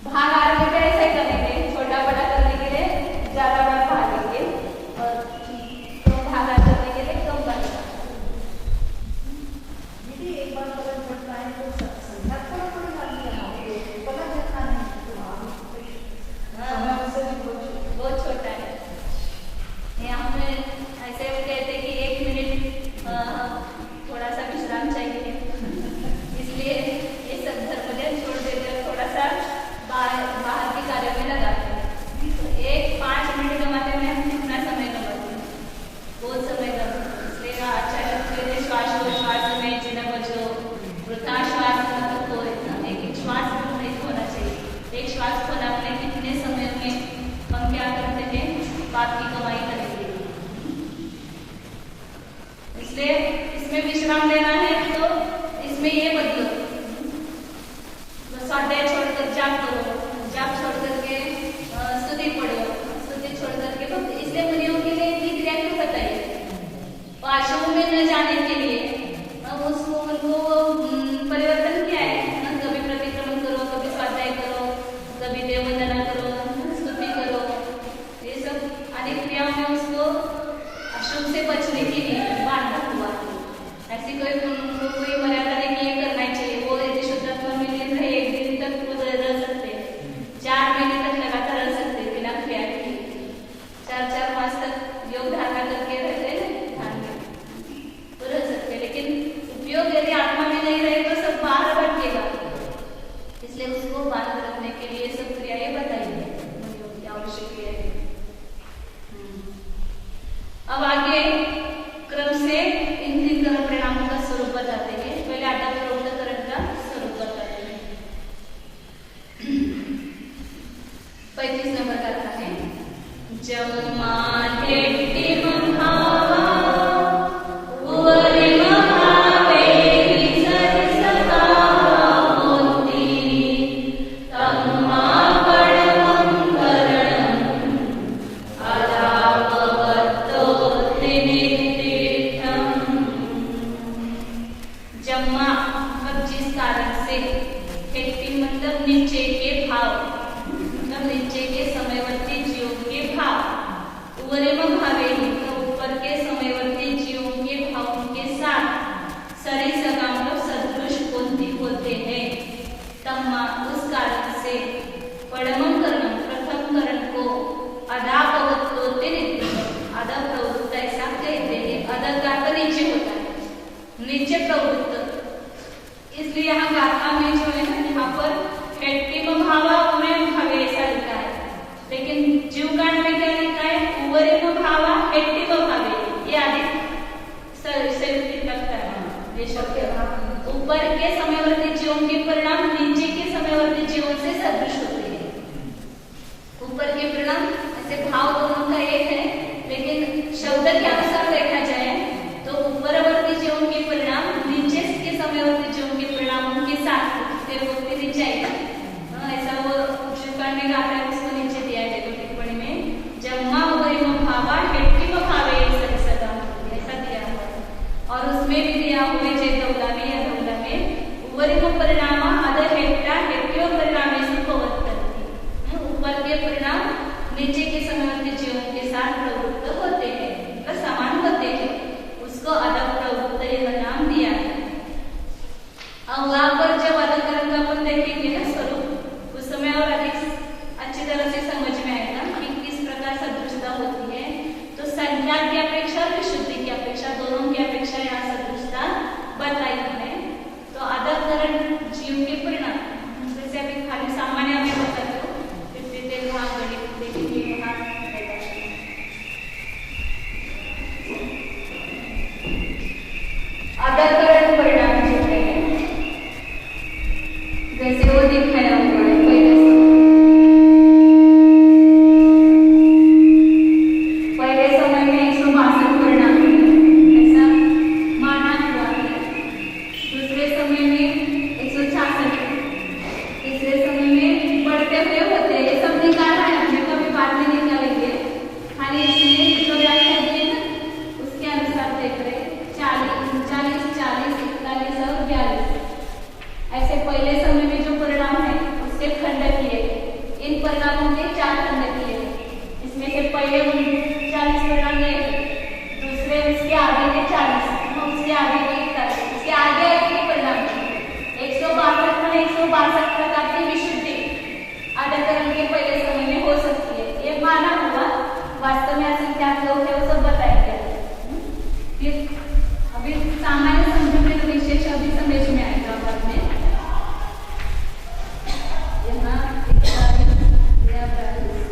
भाग आर में भी ऐसे करेंगे, छोटा बड़ा करने के लिए ज्यादा बार भागेंगे और तो भागा करने के लिए कम बार। यदि एक बार पता पड़ता है तो संख्या थोड़ा थोड़ी बात है, पता चलता नहीं बहुत छोटा है। यहाँ पे ऐसे कहते हैं कि 1 मिनट थोड़ा सा विश्राम चाहिए, इसलिए ये सब धर्म छोड़ देकर थोड़ा सा बाहर के कार्य में लगाते हैं। तो 5 मिनट कमाते में हम कितना समय कमाते हैं, बहुत समय कमाते हैं। इसलिए अच्छा लगता है श्वास में जीना बचो, वृथा श्वास मतलब कोई एक श्वास नहीं खोना चाहिए। एक श्वास खोना अपने कितने समय में हम क्या करते हैं, बात की कमाई करेंगे। इसलिए इसमें विश्राम लेना है तो इसमें ये बदलो, स्वाध्याय छोड़कर जाप करो, जाप छोड़ करके स्तुति पढ़ो, स्तुति छोड़ करके भक्ति। इसलिए मुनियों के लिए इतनी क्रिया क्यों बताइए, आश्रम में न जाने के लिए। उसको उनको परिवर्तन क्या है, कभी प्रतिक्रमण करो, कभी स्वाध्याय करो, कभी देववंदना करो, स्तुति करो, ये सब अनेक क्रियाओं में उसको अशुभ से बचने के लिए बांधा हुआ है। ऐसी कोई मर्यादा नहीं कि ये करना ही चाहिए। वो यदि शुद्धात्मा में लीन रहे 1 दिन तक वो रह सकते, 4 महीने तक लगातार रह सकते बिना क्रिया के, 4-4 मास तक योग धारणा करके रहते हैं, ध्यान में तो रह सकते। लेकिन उपयोग यदि आत्मा में नहीं रहे तो सब बाहर भटकेगा। इसलिए उसको बांध रखने के लिए सब क्रियाएं बताई है, की आवश्यक क्रियाएं। अब आगे क्रम से इन 3 करण परिणामों का स्वरूप बताते हैं। पहले आत्मप्रोक्त करण का स्वरूप बताते हैं। 35 नंबर का आता है, जम्मा टेट्टी मभावा उवरे महावेरी सरसता होती तम्मा पड़वं करणं अदापवत्तो त्रिनित्यर्थम्। जम्मा मतलब जिस कारण से, टेट्टी मतलब नीचे के भाव, मतलब नीचे के समयवर्ती जीवों के भाव, उवरेम भावेहि मतलब ऊपर के समयवर्ती जीवों के भावों के साथ सरी सगा मतलब सदृश होते हैं। तम्मा उस कारण से, पड़मं करणं प्रथम करण को, अदापवत्तोते अदा प्रवृत्त ऐसा कहते हैं। अदा का नीचे होता है, नीचे प्रवृत्त। इसलिए यहाँ गाथा में जो है ना, यहाँ पर हेट्टिम भावा उवरेम भावे ऐसा लिखा है, लेकिन जीवकांड में क्या लिखा है, उवरेम भावा हेट्टिम भावे। ये आदि लगता है ये शब्द। ऊपर के समयवर्ती जीवों के परिणाम नीचे के समयवर्ती जीवों से सदृश होते हैं। ऊपर के परिणाम ऐसे भाव दोनों का एक है, लेकिन शब्द के अनुसार देखा जाए तो ऊपरवर्ती जीवों के परिणाम नीचे के समयवर्ती जीवों के परिणामों के साथ होते नहीं चाहिए। ऐसा वो शिवकांड में गाता है, उसको नीचे दिया है देखो टिप्पणी में, जम्मा उवरेम भावा हेट्टिम भावे सरसता ऐसा दिया हुआ है। और उसमें भी दिया हुआ है चेतौला में या धौला में, उवरेम परिणाम अध हेट्टा हेट्टियो परिणामे सुखवत्तन्ति। ऊपर के परिणाम नीचे के समयवर्ती जीवों के साथ प्रवृत्त होते हैं। पहले 39 परिणाम ये है, दूसरे उसके आगे के 40, उसके आगे के 41, उसके आगे के परिणाम 162 में 162 प्रकार की विशुद्धि आधाकरण के पहले समय में हो सकती है। ये माना हुआ, वास्तव में असंख्यात लोग है वो सब बताएंगे। फिर अभी सामान्य समझो में विशेष अभी समझ में आएगा बाद में। यहाँ 41 या 42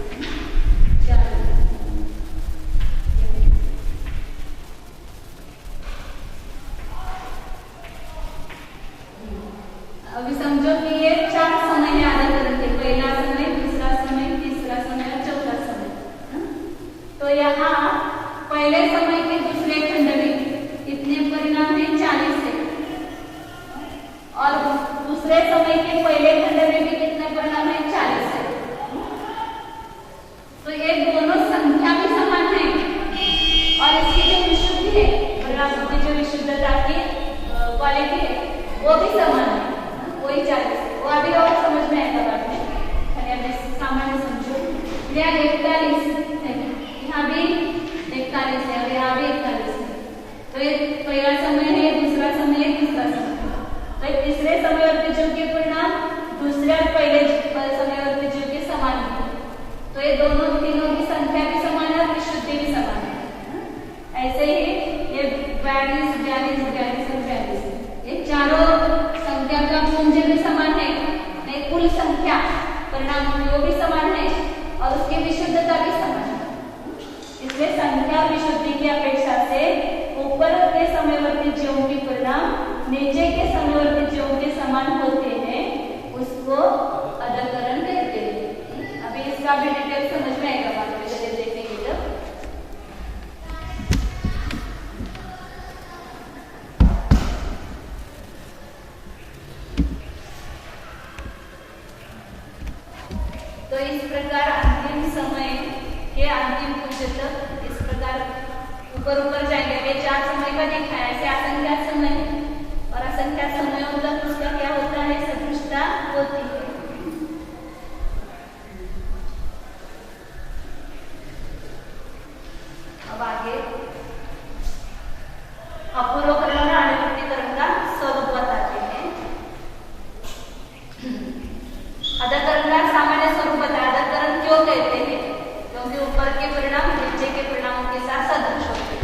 अभी समझो कि ये 4 समय है आधाकरण के, पहला समय, दूसरा समय, तीसरा समय और चौथा समय। तो यहाँ पहले समय के दूसरे खंड में कितने परिणाम है? 40 है। और दूसरे समय के पहले खंड में भी कितने परिणाम है? 40 है। तो ये दोनों संख्या भी समान है और इसकी जो विशुद्धि है, परिणामों की जो विशुद्धता की क्वालिटी है वो भी समान है, वही 40 है। वो अभी और समझ में आएगा बाद में, सामान्य समझो। यहाँ 41 है, यहाँ भी 41 है और यहाँ भी 41 है। तो ये पहला समय है, दूसरा समय है, तीसरा समय। तो तीसरे समयवर्ती जीव के परिणाम दूसरे और पहले समयवर्ती जीव के समान है। तो ये दोनों तीनों की संख्या भी समान है, विशुद्धि भी समान है। ऐसे ही ये 42, 42, 42 और 42 ये चारों संख्या का पुंज भी समान है, नहीं कुल संख्या परिणाम वो भी समान है और उसकी विशुद्धता भी समान है। इसलिए संख्या विशुद्धि की अपेक्षा से ऊपर के समयवर्ती जीवों के परिणाम नीचे के समयवर्ती जीवों के समान होते हैं, उसको अधाकरण कहते हैं। अभी इसका भी डिटेल समझ में आएगा बाद में जब देखेंगे जब। तो इस प्रकार अंतिम समय के अंतिम पुंज तक इस प्रकार ऊपर जाएंगे। वे 4 समय का देखा है, ऐसे असंख्यात समय और असंख्यात समयों तक उसका क्या होता है? सदृशता होती है। अब आगे अपूर्वकरण और अणुवृत्तीकरण का स्वरूप बताते हैं। अधाकरण का सामान्य स्वरूप बताया। अधाकरण क्यों कहते हैं? क्योंकि ऊपर के परिणाम नीचे के परिणामों के साथ सदृश होते हैं।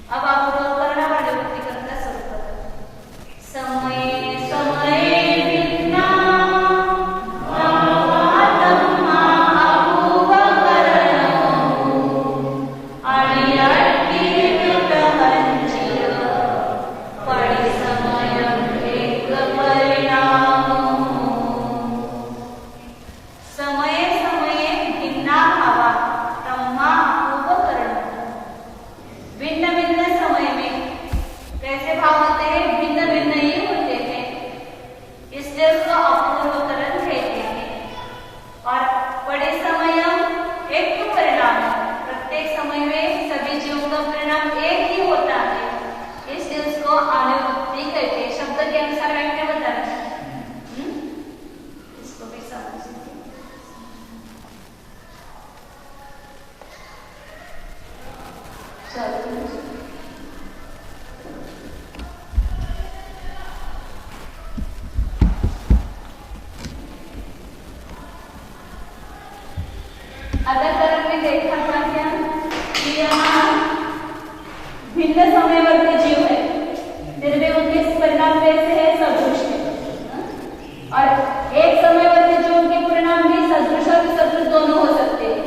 अब अपूर्वकरण और अणुवृत्तीकरण का स्वरूप बताते हैं। समय समय भिन्ना अधाकरण में देखा था क्या कि यहाँ भिन्न समयवर्ती जीव है, फिर भी उनके परिणाम कैसे है? सदृश है। और एक समयवर्ती जीव के परिणाम भी सदृश और विसदृश दोनों हो सकते हैं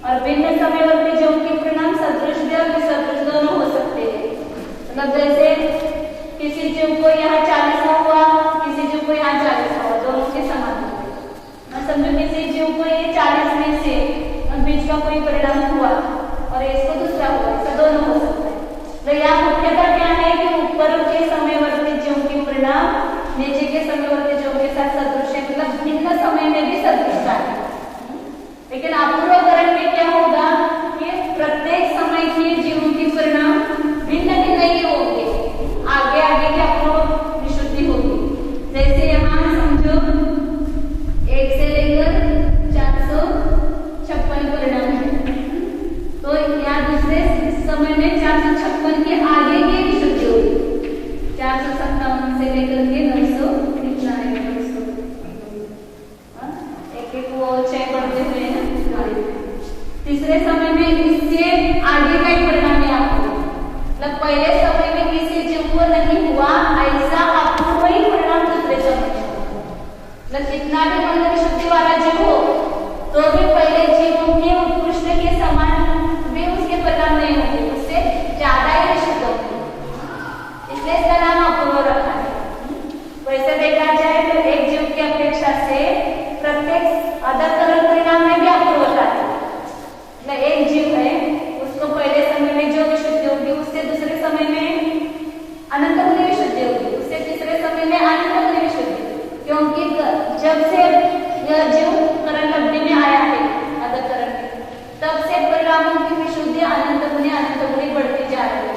और भिन्न समयवर्ती जीव के परिणाम सदृश भी और विसदृश दोनों हो सकते हैं। मतलब जैसे किसी जीव को यहाँ 40 का हुआ, किसी जीव को यहाँ 40 का हुआ, दोनों के समान हुए। समझो किसी जीव को ये 40 में से बीच का कोई परिणाम हुआ और इसको दूसरा हुआ, ऐसा दोनों हो सकता है। तो यहाँ मुख्यतः क्या है कि ऊपर के समयवर्ती जीव के परिणाम नीचे के समयवर्ती जीव के साथ सदृश है, मतलब भिन्न समय में भी सदृशता है। लेकिन अपूर्वकरण में क्या होगा कि प्रत्येक समय के जीवों के परिणाम भिन्न भिन्न ही होंगे। आगे आगे के अपूर्व 256 के आगे की विशुद्धि होगी। 457 से लेकर के 900 कितना है, 900 एक एक वो 6 पढ़ते हुए ना। तीसरे समय में इससे आगे का ही परिणाम है आपको, मतलब पहले समय में किसी जीव को नहीं हुआ ऐसा अपूर्व ही परिणाम दूसरे समय में, मतलब कितना भी मन विशुद्धि वाला जीव हो तो भी पहले जीवों के उत्कृष्ट के समान भी उसके परिणाम नहीं होंगे, उससे ज्यादा ही विशुद्ध होंगे, इसलिए इसका नाम अपूर्व रखा है। वैसे देखा जाए तो एक जीव की अपेक्षा से प्रत्येक अधकरण परिणाम में भी अपूर्वता है। मतलब एक जीव है, उसको पहले समय में जो विशुद्धि होगी उससे दूसरे समय में अनंत गुनी विशुद्धि होगी, उससे तीसरे समय में अनंत गुनी विशुद्धि, क्योंकि जब से यह जीव करण लब्धि में आया है अधकरण में, तब से परिणामों की विशुद्धि अनंत गुनी बढ़ती जा रही है।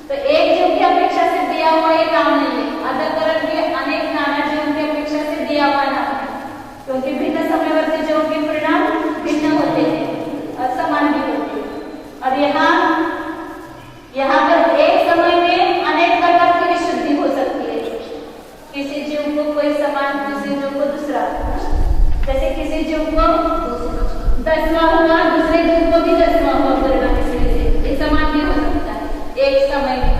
तो एक जीव की अपेक्षा से दिया हुआ ये नाम नहीं है, अधकरण भी अनेक नाना जीवों की अपेक्षा से दिया हुआ नाम है, क्योंकि भिन्न समयवर्ती जीवों के परिणाम भिन्न होते हैं, असमान भी होते हैं। और यहाँ पर एक समय में अनेक प्रकार की विशुद्धि हो सकती है, किसी जीव को कोई समान, दूसरे जीव को दूसरा, जैसे किसी जीव को 10वां हुआ दूसरे जीव को भी 10वां हुआ परिणाम, इसमें से ये समान भी हो सकता है एक समय में,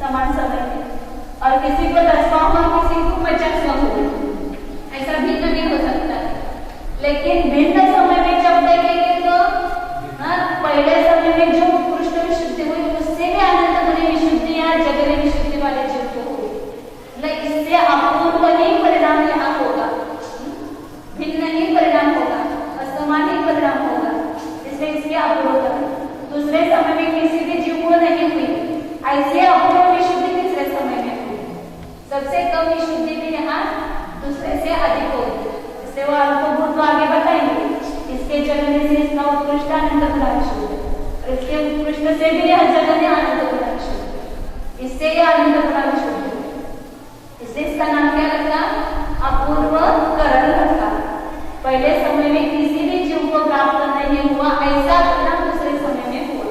समान समय में, और किसी को 10वां हुआ किसी को 50वां हुआ, ऐसा भिन्न भी हो सकता है। लेकिन भिन्न समय में जब देखेंगे तो पहले समय में जो उत्कृष्ट विशुद्धि हुई उससे भी अनंत गुनी विशुद्धि या जगरी विशुद्धि वाले जीव को हुई, मतलब इससे अपूर्व ही परिणाम यहाँ होगा, भिन्न ही परिणाम होगा, असमान ही परिणाम होगा, इसलिए इसके अपूर्वता। दूसरे समय में किसी भी जीव को नहीं हुई ऐसे अपूर्व विशुद्धि तीसरे समय में हुई, सबसे कम विशुद्धि भी यहाँ दूसरे से अधिक होगी, इससे वो आपको बहुत आगे बताएंगे। इसके जगने से इसका उत्कृष्ट अनंत गुना विशुद्ध, और इसके उत्कृष्ट से भी यह जगने अनंत गुना विशुद्ध, इससे यह अनंत गुना विशुद्ध, इससे इसका नाम क्या रखा, अपूर्व करण रखा। पहले समय में किसी भी जीव को प्राप्त नहीं हुआ ऐसा परिणाम दूसरे समय में हुआ,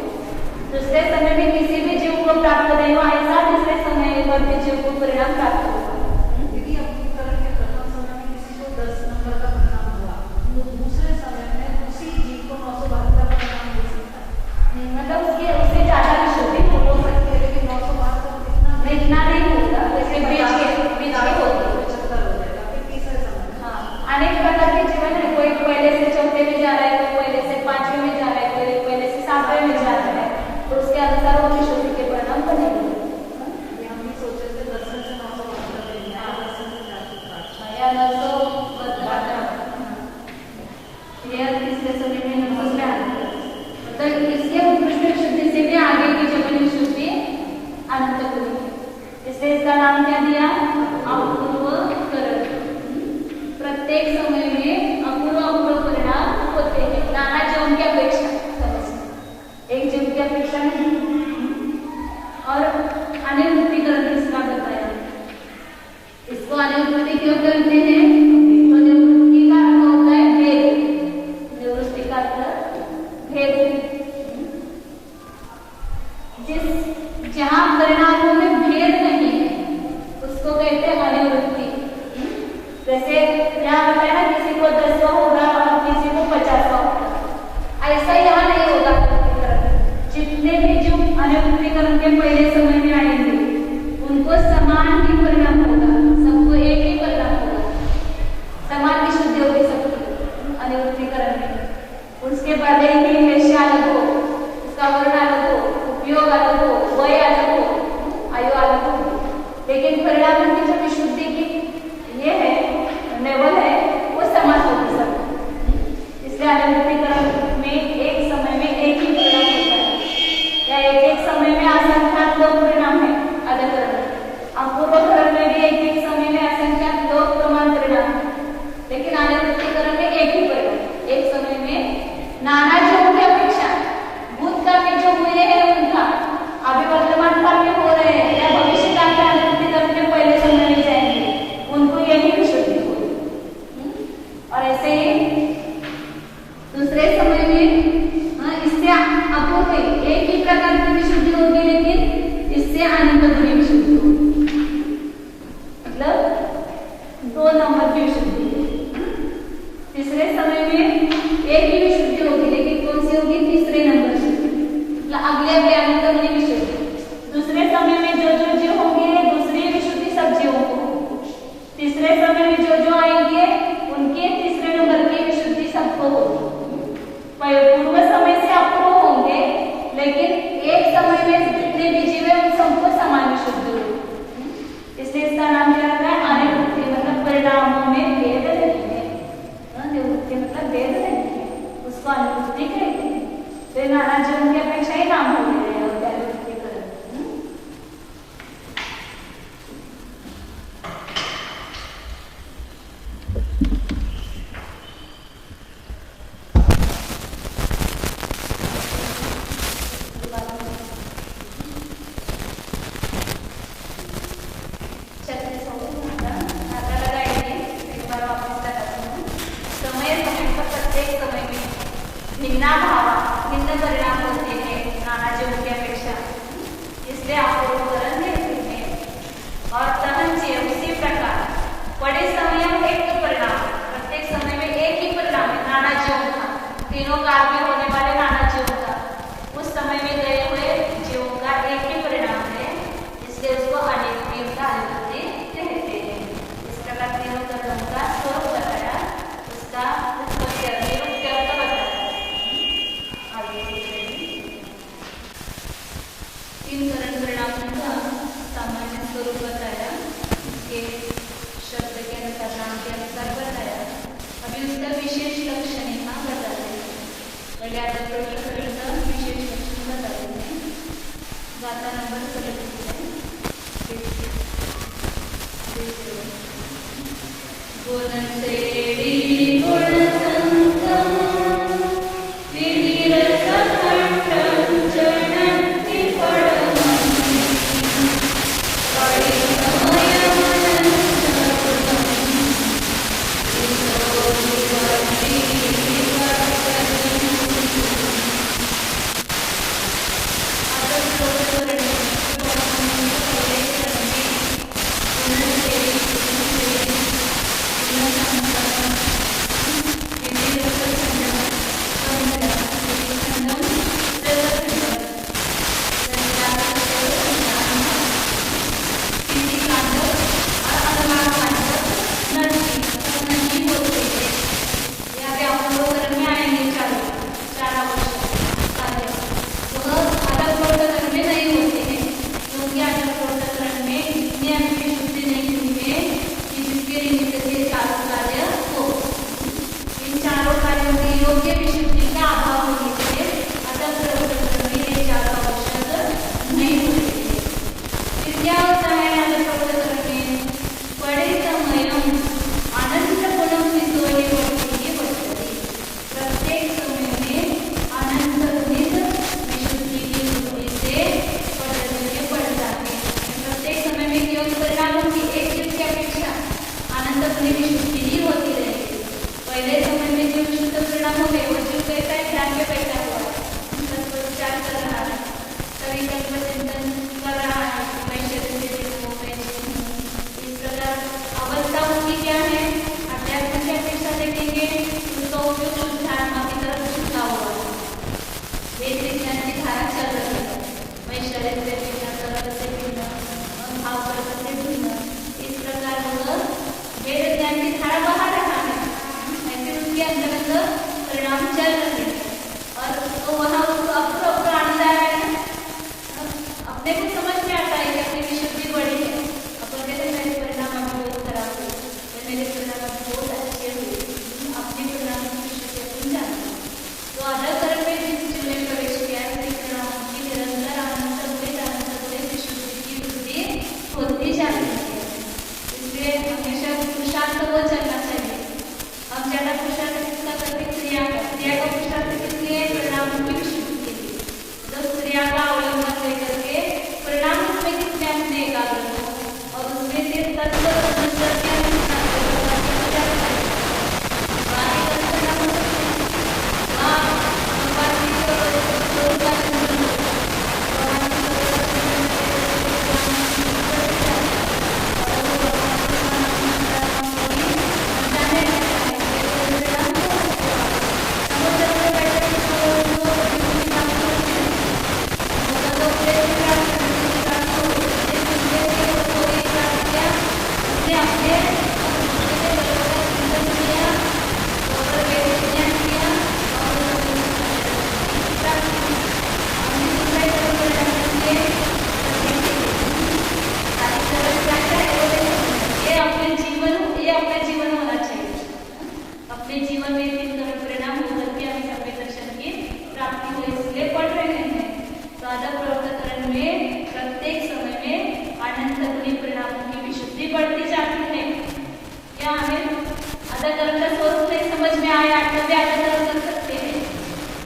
दूसरे समय में किसी भी जीव को प्राप्त नहीं हुआ ऐसा तीसरे समय वर्ती जीव को परिणाम प्राप्त हुआ। मतलब उससे ज्यादा विशुद्धि हो सकती है, लेकिन 912 तो इतना नहीं होगा, जैसे बीच होती हाँ, अनेक प्रकार के जीवन है, कोई पहले से चौथे में जा रहा है, कोई पहले से 5वें में जा रहा है, कोई पहले से 7वें में जा रहा है, तो उसके अनुसार वो विशुद्धि के परिणाम बनेंगे। हम भी सोचे थे 10 से 912 या 912 यह तीसरे समय में 900 में आती है, मतलब इसके उत्कृष्ट विशुद्धि से भी आगे की जगन विशुद्धि अनंत गुनी, इसलिए इसका नाम क्या दिया, अपूर्व करण। प्रत्येक समय में अपूर्व परिणाम होते हैं, नाना जीवों की अपेक्षा, एक जीव की अपेक्षा नहीं। और अनिवृत्तिकरण इसका बताया, इसको अनिवृत्ति क्यों कहते हैं, तो निवृत्ति का अर्थ होता है भेद, निवृत्ति का अर्थ भेद, जहां परिणामों में भेद नहीं है उसको कहते हैं अनिवृत्ति। जैसे यहाँ बताया ना, किसी को 10वां होगा और किसी को 50वां होगा, ऐसा यहाँ नहीं होगा। जितने भी जो अनिवृत्तिकरण के पहले समय में आएंगे उनको समान ही परिणाम होगा, सबको एक ही परिणाम होगा, समान विशुद्धि होगी सबकी अनिवृत्तिकरण में। उसके बाद ही वेश अलग हो, उसका वर्ण अलग हो, उपयोग अलग हो, वय अलग हो, आयु अलग हो, लेकिन परिणाम की जो विशुद्धि की ये है लेवल है वो समान होगी सब। इसलिए अनिवृत्तिकरण में एक समय में एक ही परिणाम होता है, या एक समय में असंख्यात लोक परिणाम है अधकरण में। अपूर्वकरण में भी एक समय में असंख्यात लोक प्रमाण परिणाम है, लेकिन अनिवृत्तिकरण में एक ही परिणाम, एक समय में नाना जीवों की अपेक्षा भूतकाल में जो हुए हैं उनका अभी वर्तमान काल में हो रहे हैं या भविष्य काल में अनिवृत्तिकरण के पहले समय में जाएंगे उनको यही विशुद्धि होगी। और ऐसे ही दूसरे समय में इससे अपूर्व एक ही प्रकार की विशुद्धि होगी, अनंत ध्वनि विशुद्धि होगी, मतलब 2 नंबर की विशुद्धि है। तीसरे समय में एक ही विशुद्धि होगी, लेकिन कौन सी होगी? तीसरे नंबर की, मतलब अगले अनंत ध्वनि विशुद्धि। दूसरे समय में जो जीव होंगे दूसरी विशुद्धि सब जीवों को, तीसरे समय में जो आएंगे उनके तीसरे नंबर की विशुद्धि सबको होगी। पूर्व समय से अपूर्व होंगे, लेकिन एक समय में जितने भी जीव है उन सबको समान विशुद्धि होगी। इसलिए इसका नाम क्या रखा है? अनिवृत्ति, मतलब परिणामों में भेद नहीं है। निवृत्ति मतलब भेद नहीं है, उसको अनिवृत्ति कहते हैं। तो नाना जीवों की अपेक्षा ही नाम हो गया है अनिवृत्तिकरण। भिन्ना भाव, भिन्न परिणाम होते हैं नाना जीवों की अपेक्षा, इसलिए अपूर्वकरण कहते हैं। और तहंचे उसी प्रकार बड़े समय में एक ही परिणाम, प्रत्येक समय में एक ही परिणाम है नाना जीवों का, तीनों काल में होने वाले नाना जीवों का, उस समय में गए हुए जीवों का एक ही परिणाम है, इसलिए उसको अनिवृत्ति कहते हैं। इस प्रकार तीनों करणों का स्वरूप बताया, उसका उत्पत्ति निरुक्ति अर्थ बताया। तीन करण परिणामों का सामान्य स्वरूप बताया, उसके शब्द के अनुसार, नाम के अनुसार बताया। अभी उसका विशेष लक्षण यहाँ बताते हैं। पहले आता प्रकरण का विशेष लक्षण बताते हैं। गाथा नंबर 37 है। गुण सेड़ी गुण संगम आधा कर्म का सोच नहीं समझ में आया तो भी आधा कर्म कर सकते हैं।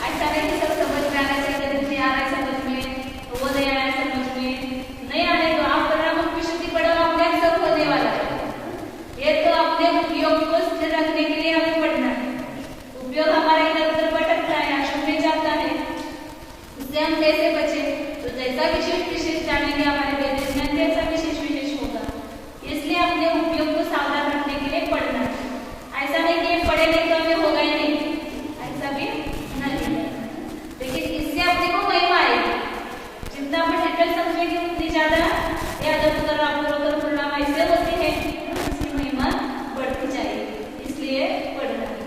ऐसा नहीं कि सब समझ में आना चाहिए, नहीं आ रहा है समझ में, वो नहीं आया समझ में, नहीं आने तो आप परिणाम विशुद्धि पढ़ो, अपने आप सब होने वाला है। ये तो अपने उपयोग को स्थिर रखने के लिए हमें पढ़ना है। उपयोग हमारा इधर उधर भटकता है, आश्रम में जाता है, उससे हम कैसे बचे? तो जैसा विशेष जानेंगे हमारे वेद विज्ञान कैसा विशेष होगा। इसलिए अपने उपयोग को सावधान रखने के लिए पढ़ना है। ऐसा नहीं कि पढ़े नहीं तो हमें होगा ही नहीं, ऐसा भी नहीं। लेकिन इससे अपने को महिमा आएगी। जितना अपन डिटेल समझेंगे उतनी ज्यादा परिणाम ऐसे होते हैं, इसकी महिमा बढ़ती जाएगी। इसलिए पढ़ना है।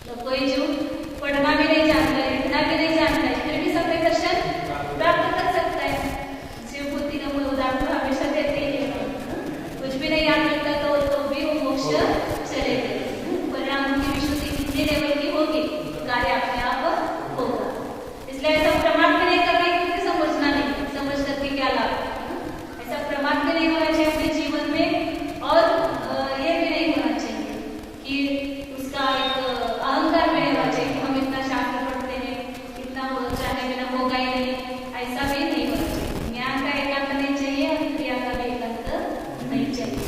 तो कोई जो पढ़ना भी नहीं जानता है, लिखना भी नहीं जानता है, फिर भी सम्यक दर्शन प्राप्त कर सकता है। शिव बुद्धि का उदाहरण तो हमेशा देते ही है। कुछ भी नहीं याद रखता तो भी वो मोक्ष चले गए। परिणाम की विशुद्धि कितने लेवल की होगी, कार्य अपने आप होगा। इसलिए ऐसा प्रमाण भी नहीं करना है, क्योंकि समझना नहीं, समझ करके क्या लाभ। ऐसा प्रमाण भी नहीं होना चाहिए अपने जीवन में, और ये भी नहीं होना चाहिए कि उसका एक अहंकार भी नहीं होना चाहिए कि हम इतना शास्त्र पढ़ते हैं, इतना जाने बिना होगा ही नहीं, ऐसा भी नहीं होना चाहिए। ज्ञान का एकांत नहीं चाहिए और क्रिया का भी एकांत नहीं चाहिए।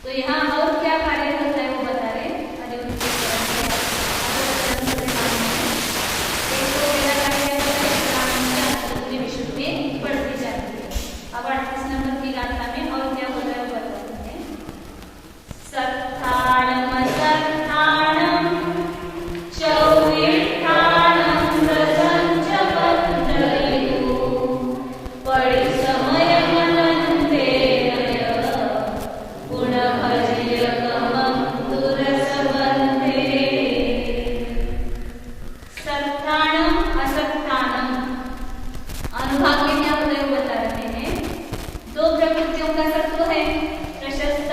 तो यहाँ और क्या कार्य होता है वो बता रहे। विशुद्धि बढ़ती जाती है। अब 38 नंबर की गाथा में और क्या होता है वो बताते हैं। सत्ताणम असत्ताणम चौविठाणम रसं च बन्धयु परिसमयमनन्तेन गुणभजयकमं दुरसबन्धे। सत्ताणम असत्ताणम अनुभाग में क्या होता है वो बता रहे हैं। दो प्रकृतियों का सत्व है, प्रशस्त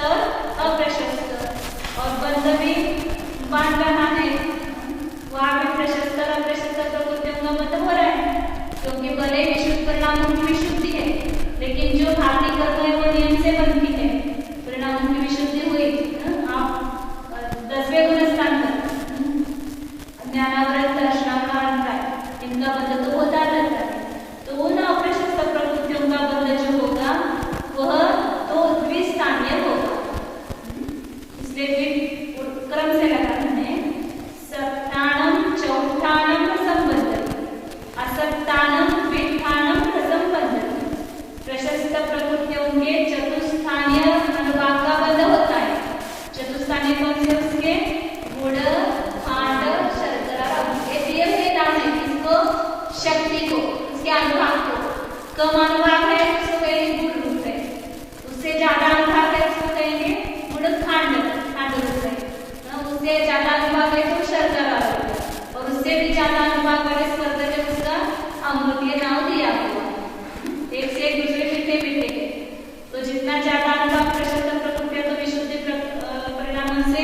अप्रशस्त, और बंध भी बांध रहा है। वहां भी प्रशस्त और अप्रशस्त प्रकृतियों का बंध हो रहा है, क्योंकि भले विशुद्ध परिणामों की विशुद्धि है, लेकिन जो भावी कर्म है वो नियम से बनती है। परिणामों की विशुद्धि हुई, आप 10वें गुण स्थान पर ज्ञानावृत दर्शनावरण इनका बंध तो होता रहता है। तो उन अप्रशस्त प्रकृतियों का बंध जो होगा वह तो द्विस्थानीय होगा। इसलिए क्रम से लगाना है। सत्ताणम चौठाणम संबंधति, असत्ताणम द्विठाणम संबंधति। प्रशस्त प्रकृतियों के चतुस्थानीय अनुभाग का बंध होता है। चतुस्थानीय कौन से? उसके गुण, खांड, शर्करा, दिए हुए दान है। इसको शक्ति को, उसके अनुभाग को, कम अनुभाग है उसको कहेंगे गुण रूप है, उससे ज्यादा अनुभाग है उसको कहेंगे गुण खांड रूप है, उससे ज्यादा अनुभाग है तो शर्करा रूप है, और उससे भी ज्यादा अनुभाग वाले स्पर्धक है उसका अमृतीय नाम दिया हुआ। एक से एक दूसरे मीठे मीठे। तो जितना ज्यादा अनुभाग प्रशस्त प्रकृति है तो विशुद्धि परिणाम से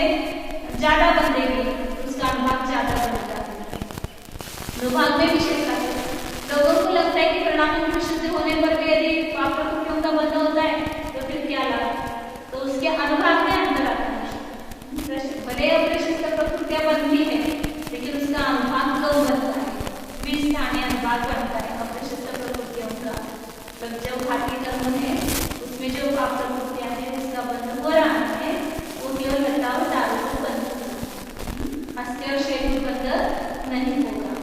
ज्यादा बंधेगी, उसका अनुभाग ज्यादा बनता है। अनुभाग में विशेषता है। लोगों को लगता है कि परिणामों की विशुद्धि होने पर भी यदि प्रकृतियों का बंध होता है तो फिर क्या लाभ? तो उसके अनुभाग में अंतर आता है। भले अप्रशस्त प्रकृतियां बनती है, लेकिन उसका अनुभाग कम बनता है, द्विस्थानीय अनुभाग बनता है अप्रशस्त प्रकृतियों का। तब जो भाग्य कर्म है उसमें जो प्रकृतियां हैं उसका बंध हो रहा है, वो केवल लता और दारू को बंध, हस्ते और शरीर बंध नहीं होगा।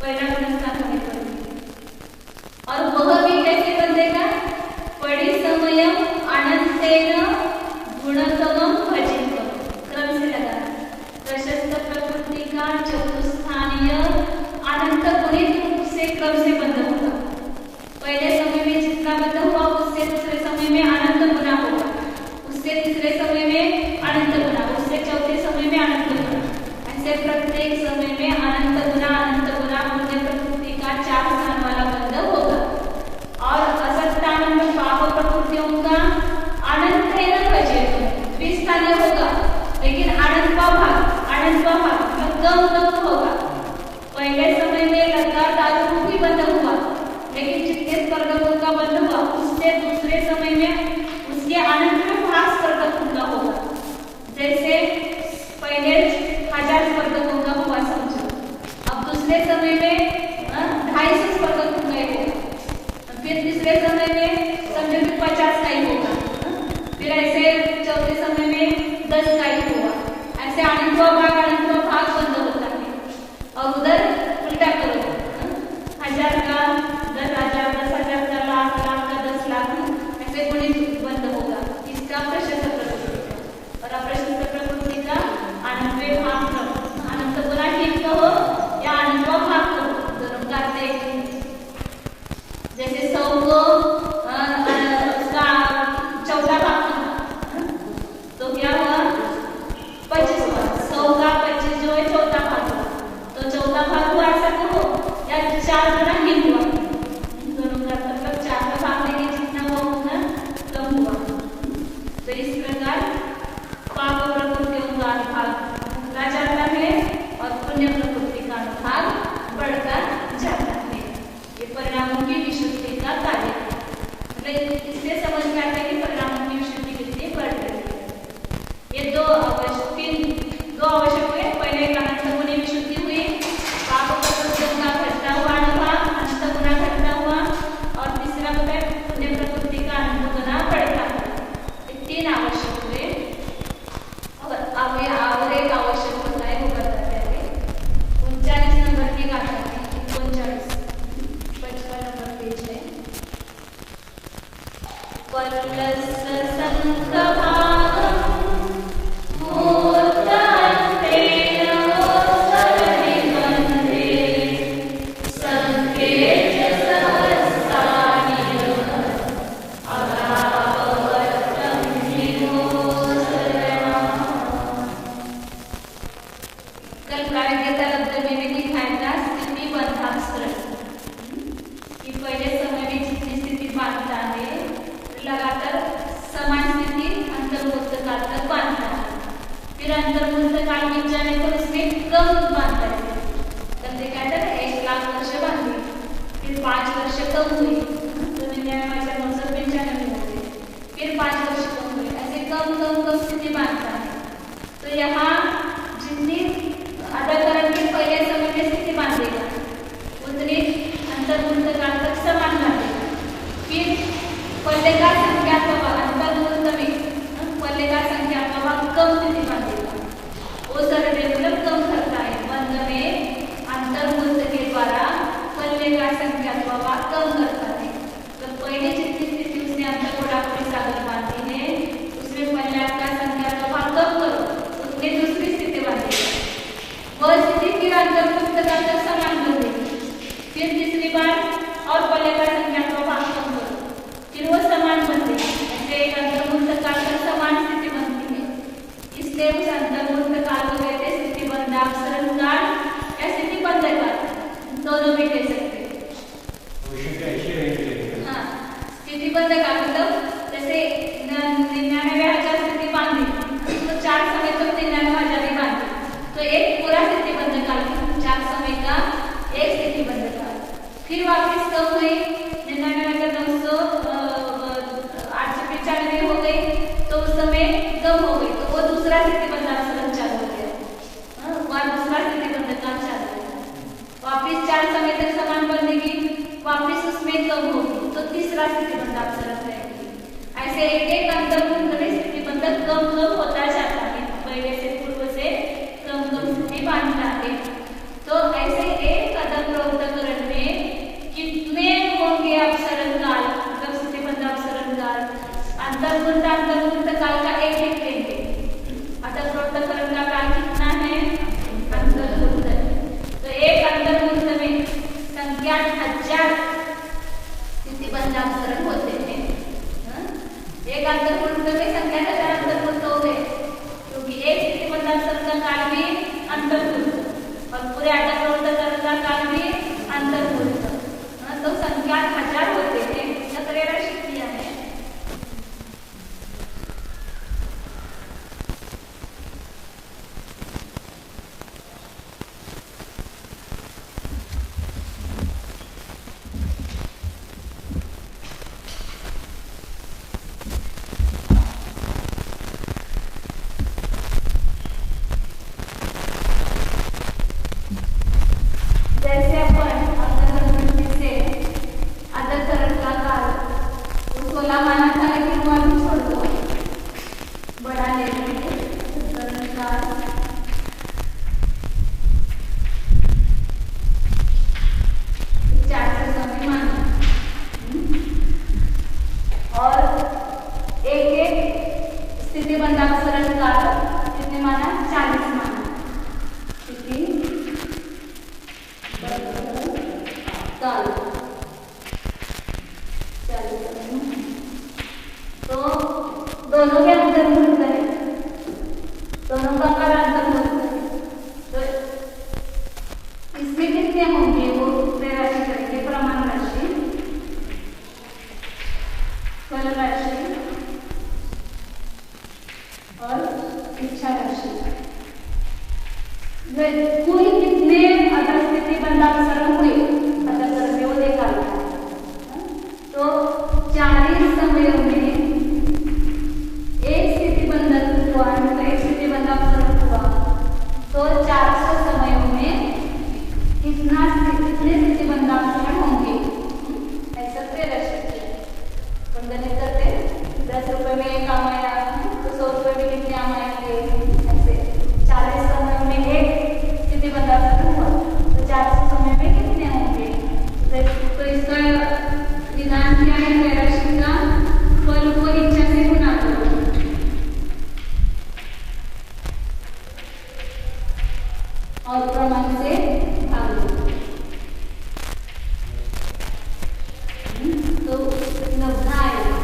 पहला गुणस्थान होने पर, और वह भी कैसे बंधेगा? परिसमयम अनंतेन गुणतमं भजितम। क्रम से लगा। प्रशस्त प्रकृति का चतुस्थानीय अनंत गुणित रूप से क्रम से बंध होगा। पहले समय में जितना बंध हुआ उससे दूसरे समय में अनंत गुना होगा, उससे तीसरे समय में अनंत गुना, उससे चौथे समय में अनंत गुना, ऐसे प्रत्येक समय में अनंत गुना पुण्य प्रकृति का 4 स्थान वाला बंध होगा। और असत्तान में पाप प्रकृतियों का अनंतेन भजेतु, द्विस्थानीय होगा, लेकिन अनंत भाग कम होगा। पहले समय में लता दारू भी बंध हुआ, लेकिन जितने स्पर्धकों का बंध हुआ उससे दूसरे समय में उसके अनंत में भाग स्पर्धकों का होगा। जैसे पहले 1000 स्पर्धकों का हुआ समझो, अब दूसरे समय में 250 स्पर्धकों का ही होगा, फिर तीसरे समय में समझो कि 50 का ही होगा, फिर ऐसे चौथे समय में 10 का ही होगा। ऐसे अनंतवा भाग बंद होता है। और उधर उल्टा करो, 1000 का 10,000, 10,000 का लाख, लाख का 10 लाख, ऐसे गुणित बंद होगा। इसका प्रशस्त प्रकृति और अप्रशस्त प्रकृति का अनंतवे भाग करो, अनंत गुना ठीक कहो या अनंतवा भाग करो, दोनों का अर्थ एक ही है। जैसे 100 को उसका 14 भाग करो तो क्या हुआ 25 हुआ। 100 का 25 जो है 14 भाग हुआ, तो 14 भाग हुआ ऐसा कहो या 4 गुना ही हुआ, दोनों का मतलब 4 में भाग देंगे जितना वो होगा कम हुआ। तो इस प्रकार पाप प्रकृतियों का अनुभाग बढ़ता जाता है और पुण्य प्रकृति का अनुभाग बढ़ता जाता है। ये परिणामों की विशुद्धि का कार्य है। मतलब इससे समझ में आता है कि परिणामों की विशुद्धि कितनी बढ़ रही है। ये दो आवश्यक हुए। पहले अनंत गुणी विशुद्धि हुई, पाप प्रकृतियों का घटता हुआ अनुभाग, अनंत गुना घटता हुआ, और तीसरा होता है पुण्य प्रकृति का अनंत गुना बढ़ता हुआ। ये 3 आवश्यक हुए। अब और एक आवश्यक होता है, वो बताते हैं 39 नंबर की गाथा है, 39 55 नंबर पेज है। पल्लस्य संघभागम् मूर्धन्तेन मोसरनिबन्धे संघे च सहस्राणि अगाववर्तं विमोचनम्। कल प्रायोगिकता लब्ध में दिखाया था स्थिति बंधास्त्र कि पहले समय में जितनी स्थिति बांधता है लगातार समान स्थिति अंतर्मुक्त काल तक बांधता है, फिर अंतर्मुक्त काल बीत जाने पर उसमें कम बांधता है। तब देखा था 1 लाख वर्ष बांधे, फिर 5 वर्ष कम हुई तो 99,995 हो गए, फिर 5 वर्ष कम हुए, ऐसे कम स्थिति बांधता है। तो यहाँ जितनी अदाकरण के पहले समय में स्थिति बांधेगा उतनी अंतर्मुक्त काल तक समान बांधेगा। फिर पल्लेकार संख्या अंतर्मुक्त में पल्लेकार संख्या कम स्थिति बांधेगा, वो सर्वे मतलब कम करता है। बंध में अंतर्मुक्त के द्वारा पल्लेकार संख्या कम करता है। तो पहले जितनी स्थिति उसने अंतर्गोलाकृति सागर बांधी है उसमें पल्लेकार संख्या कम करो, उसने दूसरी स्थिति बांधेगा, वह स्थिति फिर अंतर्मुक्त काल तक समान बंधेगी। फिर तीसरी बार और पल्लेकार संख्या कम करो, फिर वो समान बनते हैं। ऐसे एक अंतर्मुक्त काल तक समान स्थिति बनती है, इसलिए उस अंतर्मुक्त काल को कहते हैं स्थिति बंधाक्षरण काल या स्थिति बंध काल, दोनों भी कह सकते हैं। हाँ, स्थिति बंध काल मतलब जैसे 99,000 स्थिति बांधी तो 4 समय तक 99,000 ही बांधी, तो एक पूरा स्थिति बंध काल 4 समय का एक स्थिति बंध काल। फिर वापस कब हुई 99,995 हो गई, तो उस समय कम हो गई, तो वो दूसरा स्थिति बंधाक्षरण चालू हो गया, वहाँ दूसरा स्थिति बंध काल चालू हो गया। वापिस 4 समय तक समान बनेगी, वापिस उसमें कम होगी, तो तीसरा स्थिति बंधाक्षरण रहेगी। ऐसे एक अंतर्मुक्त में स्थिति बंधक कम होता जाता है, पहले से पूर्व से कम स्थिति बांधता है। तो ऐसे एक अदप्रवृत्तकरण में कितने होंगे अपसरण काल, मतलब स्थिति बंधाक्षरण काल। अंतर्मुक्त काल का एक लेंगे। अदप्रवृत्तकरण का काल कितना है अंतर्मुक्त, तो एक अंतर्मुक्त में संख्या 1000 स्थिति बंधाक्षरण होते हैं। एक अंतर्मुक्त में संख्या 1000 अंतर्मुक्त हो गए, क्योंकि एक स्थिति बंधाक्षरण का काल भी अंतर्मुक्त और पूरे अदप्रवृत्तकरण का काल भी अंतर्मुक्त, तो संख्या 1000 होते हैं। चक्रीय राशि किया है। कुल कितने अदर स्थिति बंधापसरण हुए अदर चरण में वो निकालना है। तो 40 समयों में एक स्थिति बंधन हुआ, एक स्थिति बंधापसरण हुआ, तो 400 समयों में कितने स्थिति बंधापसरण होंगे? ऐसा गणित करते 10 रुपए में एक काम आया तो 100 रुपए में कितने आम आएंगे? ऐसे 40 समय में एक स्थिति बंधापसरण हुआ तो 400 समय में कितने होंगे? तो इसका विधान क्या है? राशि का फल को इच्छा से गुना करो और क्रमांक से भाग दो। तो लब्धा आएगा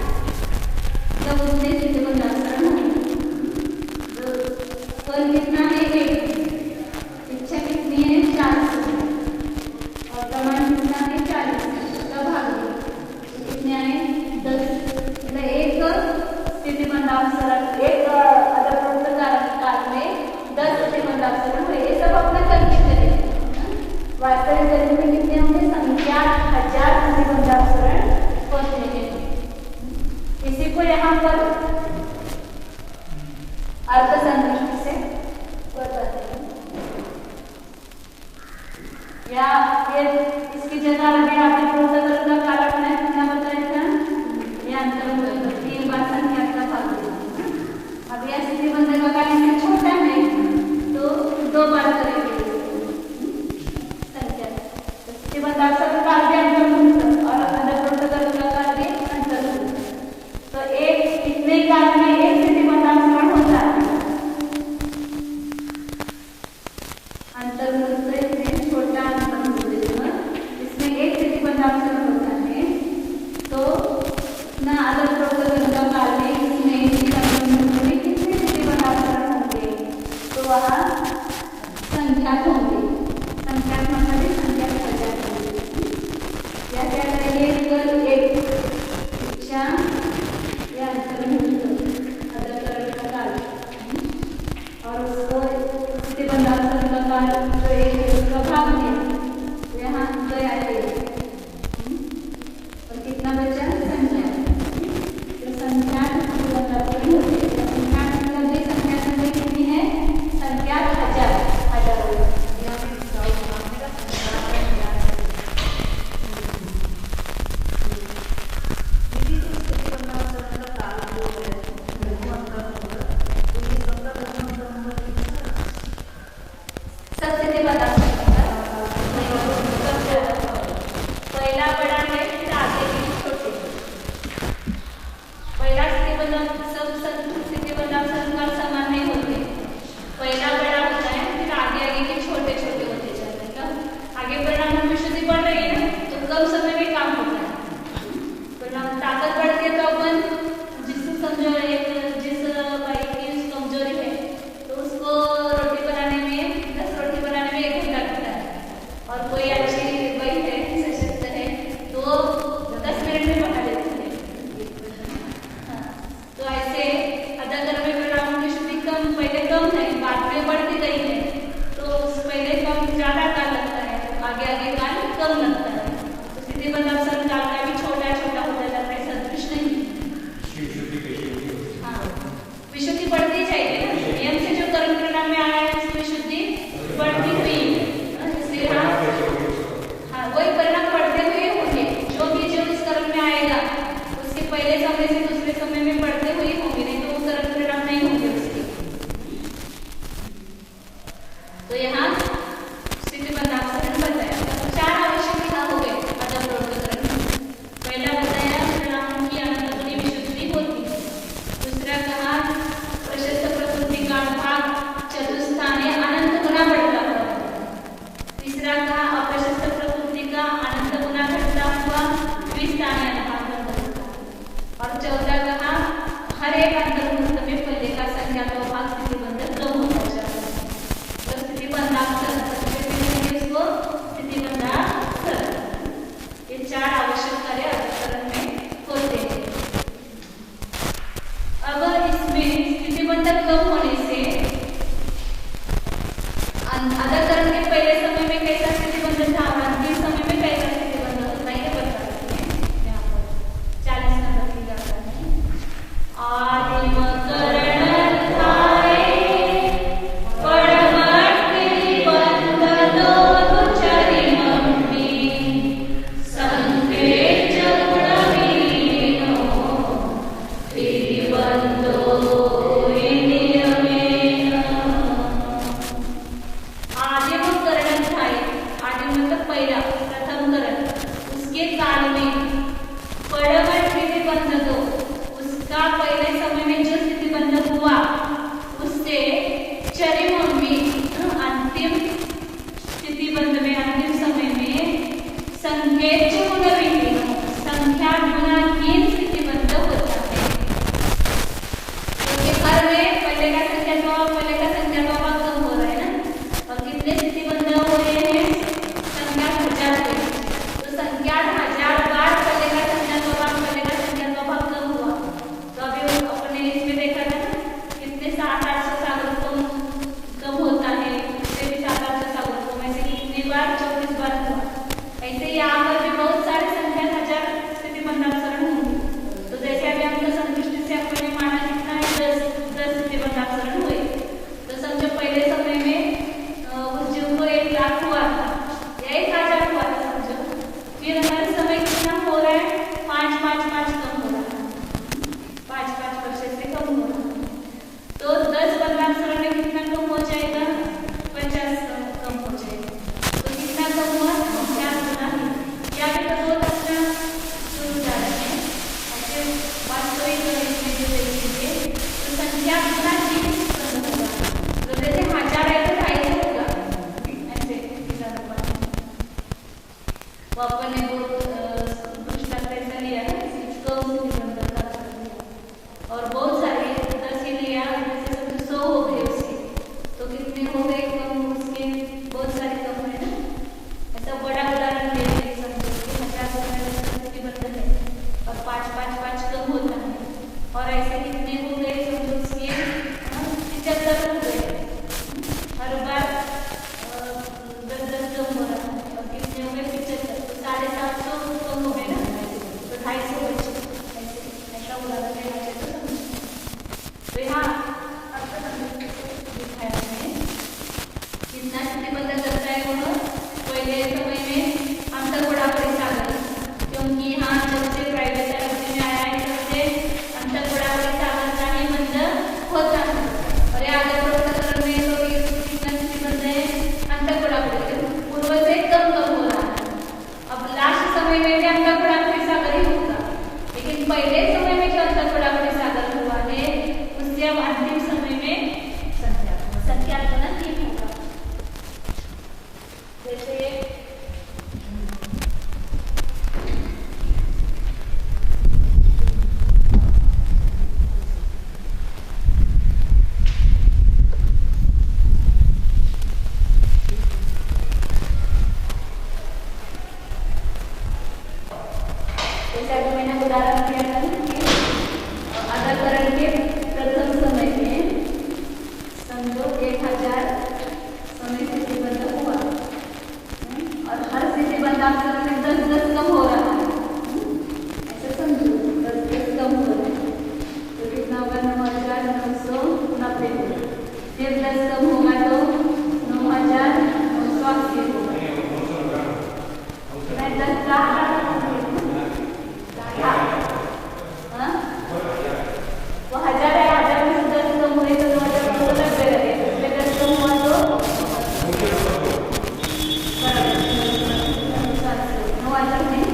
जब उसने स्थिति बंधापसरण हो। फल कितना है? 1। इच्छा कितनी है? 400 और प्रमाण कितना है? 40 का भाग दो कितने आए? 10। मतलब एक स्थिति बंधापसरण, एक अदर प्रवृत्त काल में 10 स्थिति बंधापसरण हुए। ये सब अपना करके चले। वास्तविक गणित में कितने होंगे? संख्या 1000 स्थिति बंधापसरण होते हैं। इसी को यहाँ पर अर्थ संदृष्टि से बताते हैं, या ये इसकी जगह अभी आपने प्रवृत्त का काल अपना कितना बताया था? ये अंतर 3 बार संख्या का भाग देना। अब यह स्थिति बंधन का काल इससे छोटा है तो 2 बार करेंगे संख्या। तो स्थिति बंधापसरण काल भी अंतर्भुक्त और अदर प्रवृत्त का काल भी अंतर्भुक्त। तो एक कितने काल में एक स्थिति बंधापसरण होता है? अंतर्भुक्त इसमें छोटा अंतर्भुक्त इसमें एक स्थिति बंधापसरण होता है। तो ना अदर प्रवृत्त का काल में इसमें कितने स्थिति बंधापसरण होंगे? तो वह संख्यात होंगे। संख्यात मतलब संख्या 1000 होंगे। या क्या करेंगे? केवल एक इच्छा या अंतर्भुक्त काल और उसको स्थिति बंधापसरण का काल जो एक है उसका भाग दिया, यहाँ गया है और कितना बचा? संख्या। तो संख्या स्थिति बंधापसरण होती है। संख्या मतलब संख्या संख्या कितनी है? संख्या 1000 होगा। सब स्थिति बंधापसरण फिर हर समय कितना हो रहा है, 5 5 5 कम हो रहा है, 5% से कम हो रहा है। तो 10 बदलाव में कितना कम हो जाएगा, 50 कम हो जाएगा। तो कितना कम हुआ, 50 गुना ही। या फिर तो 2 तक शुरू जा रहे हैं और फिर वास्तविक इसमें जो देखेंगे तो संख्या गुना ही कम होगा। तो जैसे 1000 है तो 250 होगा, ऐसे वो अपन ने वो पुस्तक ऐसा लिया है, कम निबंधन का लिया और बहुत सारे 10 ही लिया, जैसे समझो 100 हो गए उसके, तो कितने हो गए कम, उसके बहुत सारे कम है ना। ऐसा बड़ा उदाहरण ले लेंगे, समझो कि 1000 निबंधन है और 5 5 5 कम होता है और ऐसे कितने हो गए, समझो उसके 75 हो गए। हर बार 10 कम हो रहा है और कितने हो गए, 75, तो 750 कम हो गए ना, तो 250 बचे। ऐसा उदाहरण लेना चाहिए। तो यहाँ दिखाया मैंने कितना प्रतिबंध करता है वह पहले समय में अंतःकोडावली सागर, क्योंकि यहाँ जब से प्राइवेट तरफ में आया है तब से अंतःकोडावली सागर का ही बंध होता है। और ये आगे प्रकरण में तो ये कितना प्रतिबंध है, अंतःकोडावली पूर्व से कम हो रहा है। अब लास्ट समय में भी अंतःकोडावली सागर ही होगा, लेकिन पहले समय में जो अंतःकोडावली सागर हुआ है उससे अब अंतिम समय में संख्या गुना 3 होगा। जैसे अभी मैंने उदाहरण दिया था कि अदाकरण के प्रथम समय में समझो 1000 समय से निबंध हुआ और हर स्थितिबंध अक्षर में 10 कम हो रहा है, ऐसे समझो 10 कम हो रहा है, तो कितना होगा, 9990। फिर 10 कम होगा तो 9980 होगा। 10 का वो 1000 है, 1000 में 10 कम हुए तो 9990 लगे, उसमें 10 कम हुआ तो 9000 में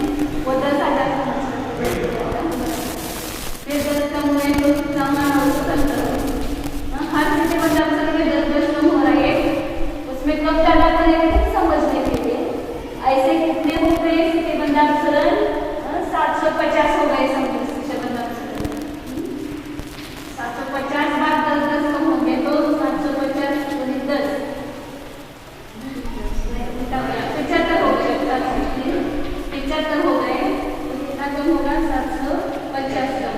वो 10,000 फिर 10 कम हुए तो कितना होगा, 970। हर प्रतिबंध अक्षर में 10 कम हो रहा है, उसमें कम ज्यादा करेंगे समझने के लिए। ऐसे कितने हो गए प्रतिबंध अक्षर, 750 हो गए समझो। 750 बाद 10 कम हो गए तो 750 गुणित 10 75 हो गए, 75 हो गए तो कितना कम होगा, 750 कम।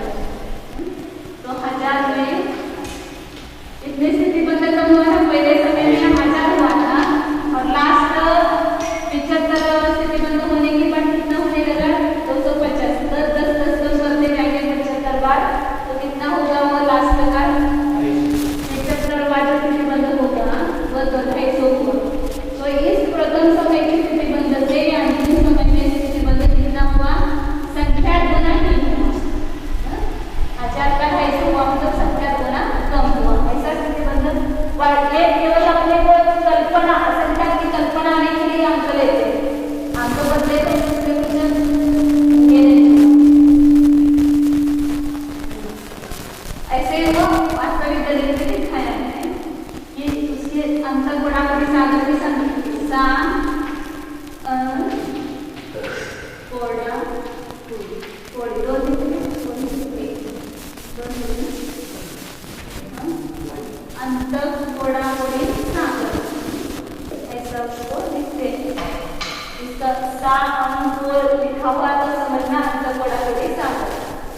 तो 1000 में इतने स्थितिबंध कम हुआ है, पहले समय में 1000 हुआ था और लास्ट 75 स्थितिबंध होने के बाद कितना होने लगा, 250। 10 कम करते जाएंगे 75 बार तो कितना होगा, वो लास्ट का 75 बार जो प्रतिबंध होगा वह 250 होगा। तो इस प्रथम समय के प्रतिबंध से अंतिम समय में प्रतिबंध कितना हुआ, संख्या गुना ही हुआ। 1000 का 250 हुआ मतलब संख्या गुना कम हुआ। ऐसा प्रतिबंध ये केवल अपने को कल्पना, संख्या की कल्पना आने के लिए अंक लेते हैं, अंक बदले तो दूसरे कुछ ऐसे वो वास्तविक दलील में दिखाया है कि उसके अंतःकोडावली सागर की संख्या अंतःकोडावली सागर ऐसा उसको लिखते हैं। इसका सा अंक लिखा हुआ तो समझना अंतःकोडावली सागर।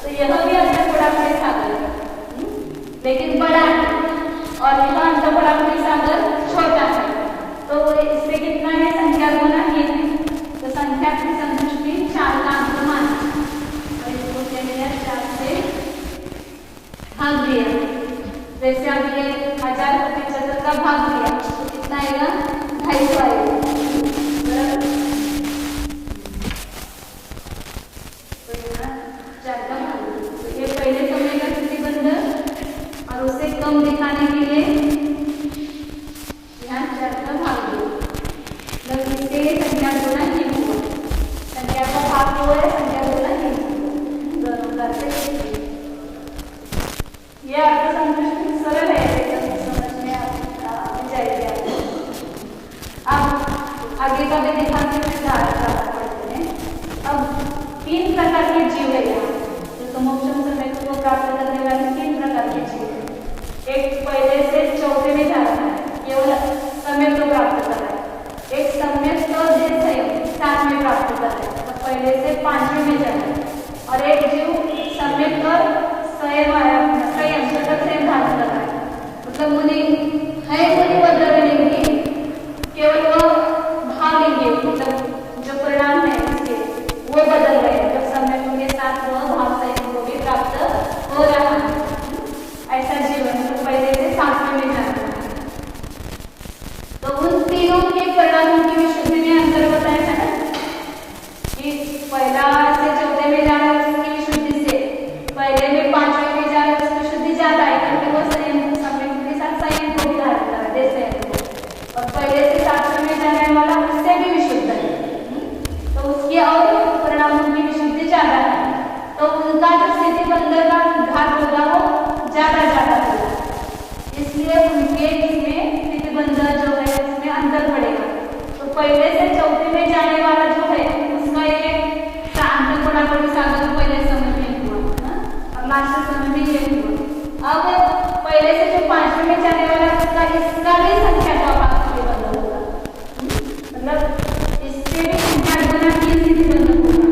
तो यह भी अंतःकोडावली सागर है लेकिन बड़ा है और यह अंतःकोडावली सागर छोटा है, तो इससे कितना है, संख्या गुना ही है। तो संख्या की संतुष्टि 4 का अंक माना और इसको क्या लिया, 4 से भाग दिया। जैसे अब ये 1000 को 75 का भाग दिया तो कितना आएगा, 250 आएगा। आगे का भी दिखाते हुए ज़्यादा पढ़ते हैं। अब 3 प्रकार के जीव है यहाँ, तो तमोक्षम समय को प्राप्त करने वाले 3 प्रकार के जीव है। एक पहले से चौथे में जा रहा है, केवल समय को प्राप्त कर रहा है। एक सम्यक तो संयम 7 में प्राप्त कर रहा है, तो पहले से 5वें में जा रहा है। और एक जीव सम्यक और संयम सतत संयम धारण कर रहा है, मतलब मुनि है, मुनि बदल लेंगे, केवल वो भाग लेंगे, मतलब जो परिणाम है उसके वो बदल रहे हैं, जब समय के साथ वो भाव संयम को भी प्राप्त हो रहा है। ऐसा जीवन तो पहले से 7वें में जाना है। तो उन तीनों के परिणामों की विशुद्धि में अंतर बताया था ना कि पहला से चौथे में जा रहा है उसकी विशुद्धि से, पहले में 5वें में जा रहा है उसकी विशुद्धि ज्यादा है, क्योंकि वो संयम समय के साथ संयम को भी धारण कर रहा है, संयम को, और पहले से 7वें में जाने वाला उससे भी विशुद्ध है, तो उसकी और परिणामों की विशुद्धि ज्यादा है, तो उनका जो स्थिति बंधन का घात होगा वो ज्यादा होगा, इसलिए उनके इसमें स्थिति बंधन जो है उसमें अंतर पड़ेगा। तो पहले से चौथे में जाने वाला जो है उसका ये अंतःकोणापटी सागर पहले समय में हुआ, और लास्ट समय में ये हुआ। अब पहले से जो 5वें में जाने वाला उसका इसका भी संख्या का भाग बंधन होगा, मतलब इससे भी संख्या गुना की स्थिति बंधन होगा।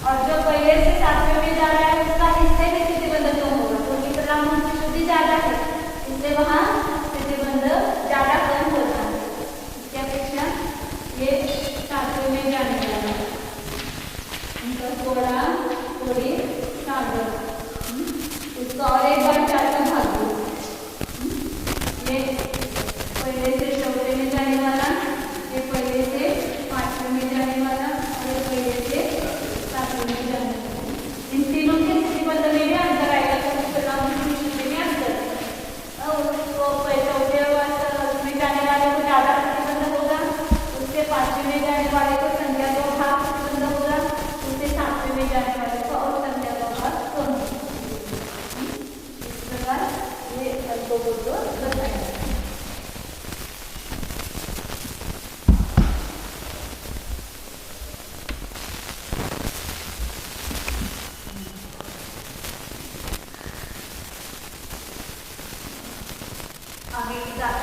और जो पहले से 7वें में जा रहा है उसका इससे भी स्थिति बंधन कम होगा, क्योंकि परिणामों की शुद्धि ज्यादा है, इसलिए वहाँ स्थिति बंधन ज्यादा कम होता है। इसकी अपेक्षा ये 7वें में जाने वाला है, उनका थोड़ी सागर, उसका और एक बार 4 का भाग दो। ये पहले से 4वें में जाने वाला, ये पहले से 5वें में जाने वाला, और ये पहले से 7वें में जाने वाला। इन तीनों के स्थिति बंधन में अंतर आएगा, क्योंकि परिणामों की विशुद्धि में अंतर है। उसको उसमें जाने वाले को ज्यादा स्थिति बंधन होगा, उससे 5वें में जाने वाले को संख्या का भाग बंधन होगा, उससे 7वें में जाने वाले को और संख्या का भाग कम होगा। इस प्रकार ये अल्पबुद्ध बताया। आगे की बात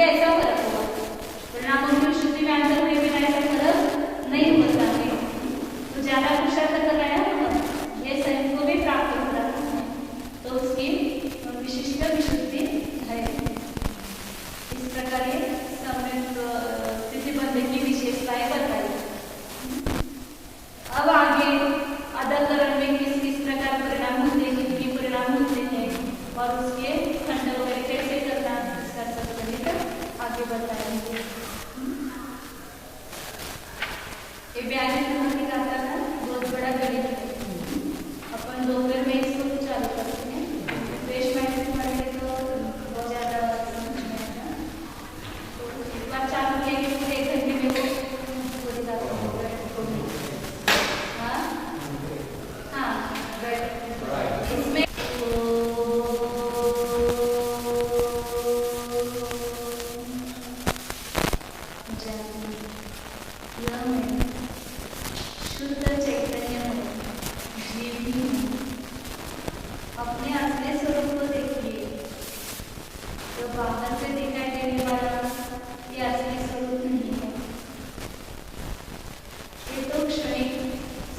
ऐसा बताएंगे। ये बयालीस नंबर की गाथा का बहुत बड़ा गणित है। अपन दोपहर में इसको भी चालू करते हैं। फ्रेश माइंड से पढ़ेंगे तो बहुत ज़्यादा समझ में आएगा। तो एक बार चालू किया कि 1 घंटे में वो पूरी गाथा हो जाएगी। हाँ हाँ इसमें शुद्ध चैतन्य हो, जीव ही हो। अपने असली स्वरूप को देखिए। तो बाहर से दिखाई देने वाला ये असली स्वरूप नहीं है। ये तो क्षणिक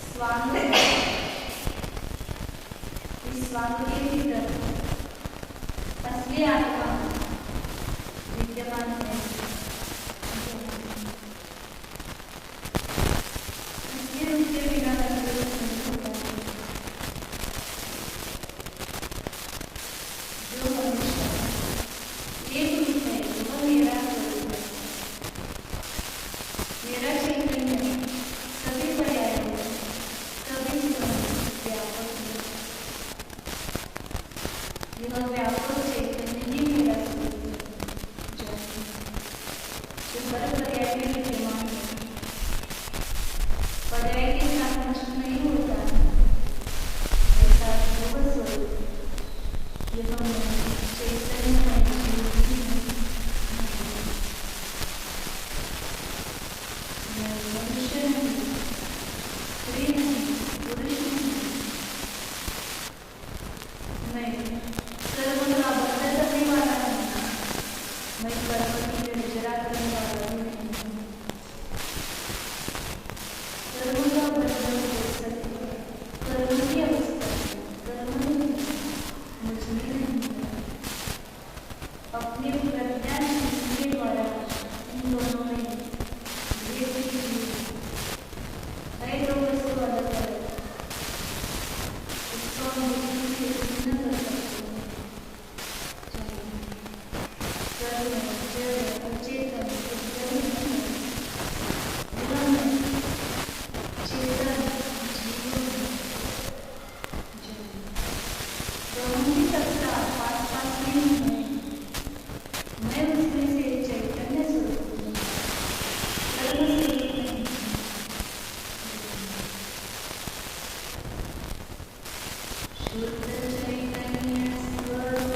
स्वांग है। इस स्वांग के भीतर असली आत्मा विद्यमान है। उसके बिना तंदुरुस्त नहीं होता है। जो हमेशा एक रूप है, वह मेरा स्वरूप है। मेरा चैतन्य सभी पर्याय है, सभी व्यापक है। यह व्यापक चैतन्य ही मेरा स्वरूप है, जो हर पर्याय में विद्यमान है। पर्याय के साथ नष्ट नहीं होता है। ऐसा वह स्वरूप यह चैतन्य है, मनुष्य नहीं, स्त्री नहीं, पुरुष नहीं, सर्वदा बंधन करने वाला नहीं, मैं पर्वत की निजरा करने वाला भी नहीं। कर्मों का बंधन हो सके, कर्म की अवस्था, कर्म नहीं, मुझ में नहीं है। अपने प्रज्ञान के द्वारा इन दोनों में भेद है। दो वस्तु अलग अलग, इसको हम मुक्ति से भिन्न कर सकते हैं। कर्म, जड़, अचेतन, चेतन दोनों की सत्ता पास पास नहीं है। मैं उसमें से चैतन्य स्वरूप हूँ, कर्म स्वरूप नहीं। शुद्ध चैतन्य स्वरूप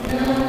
No.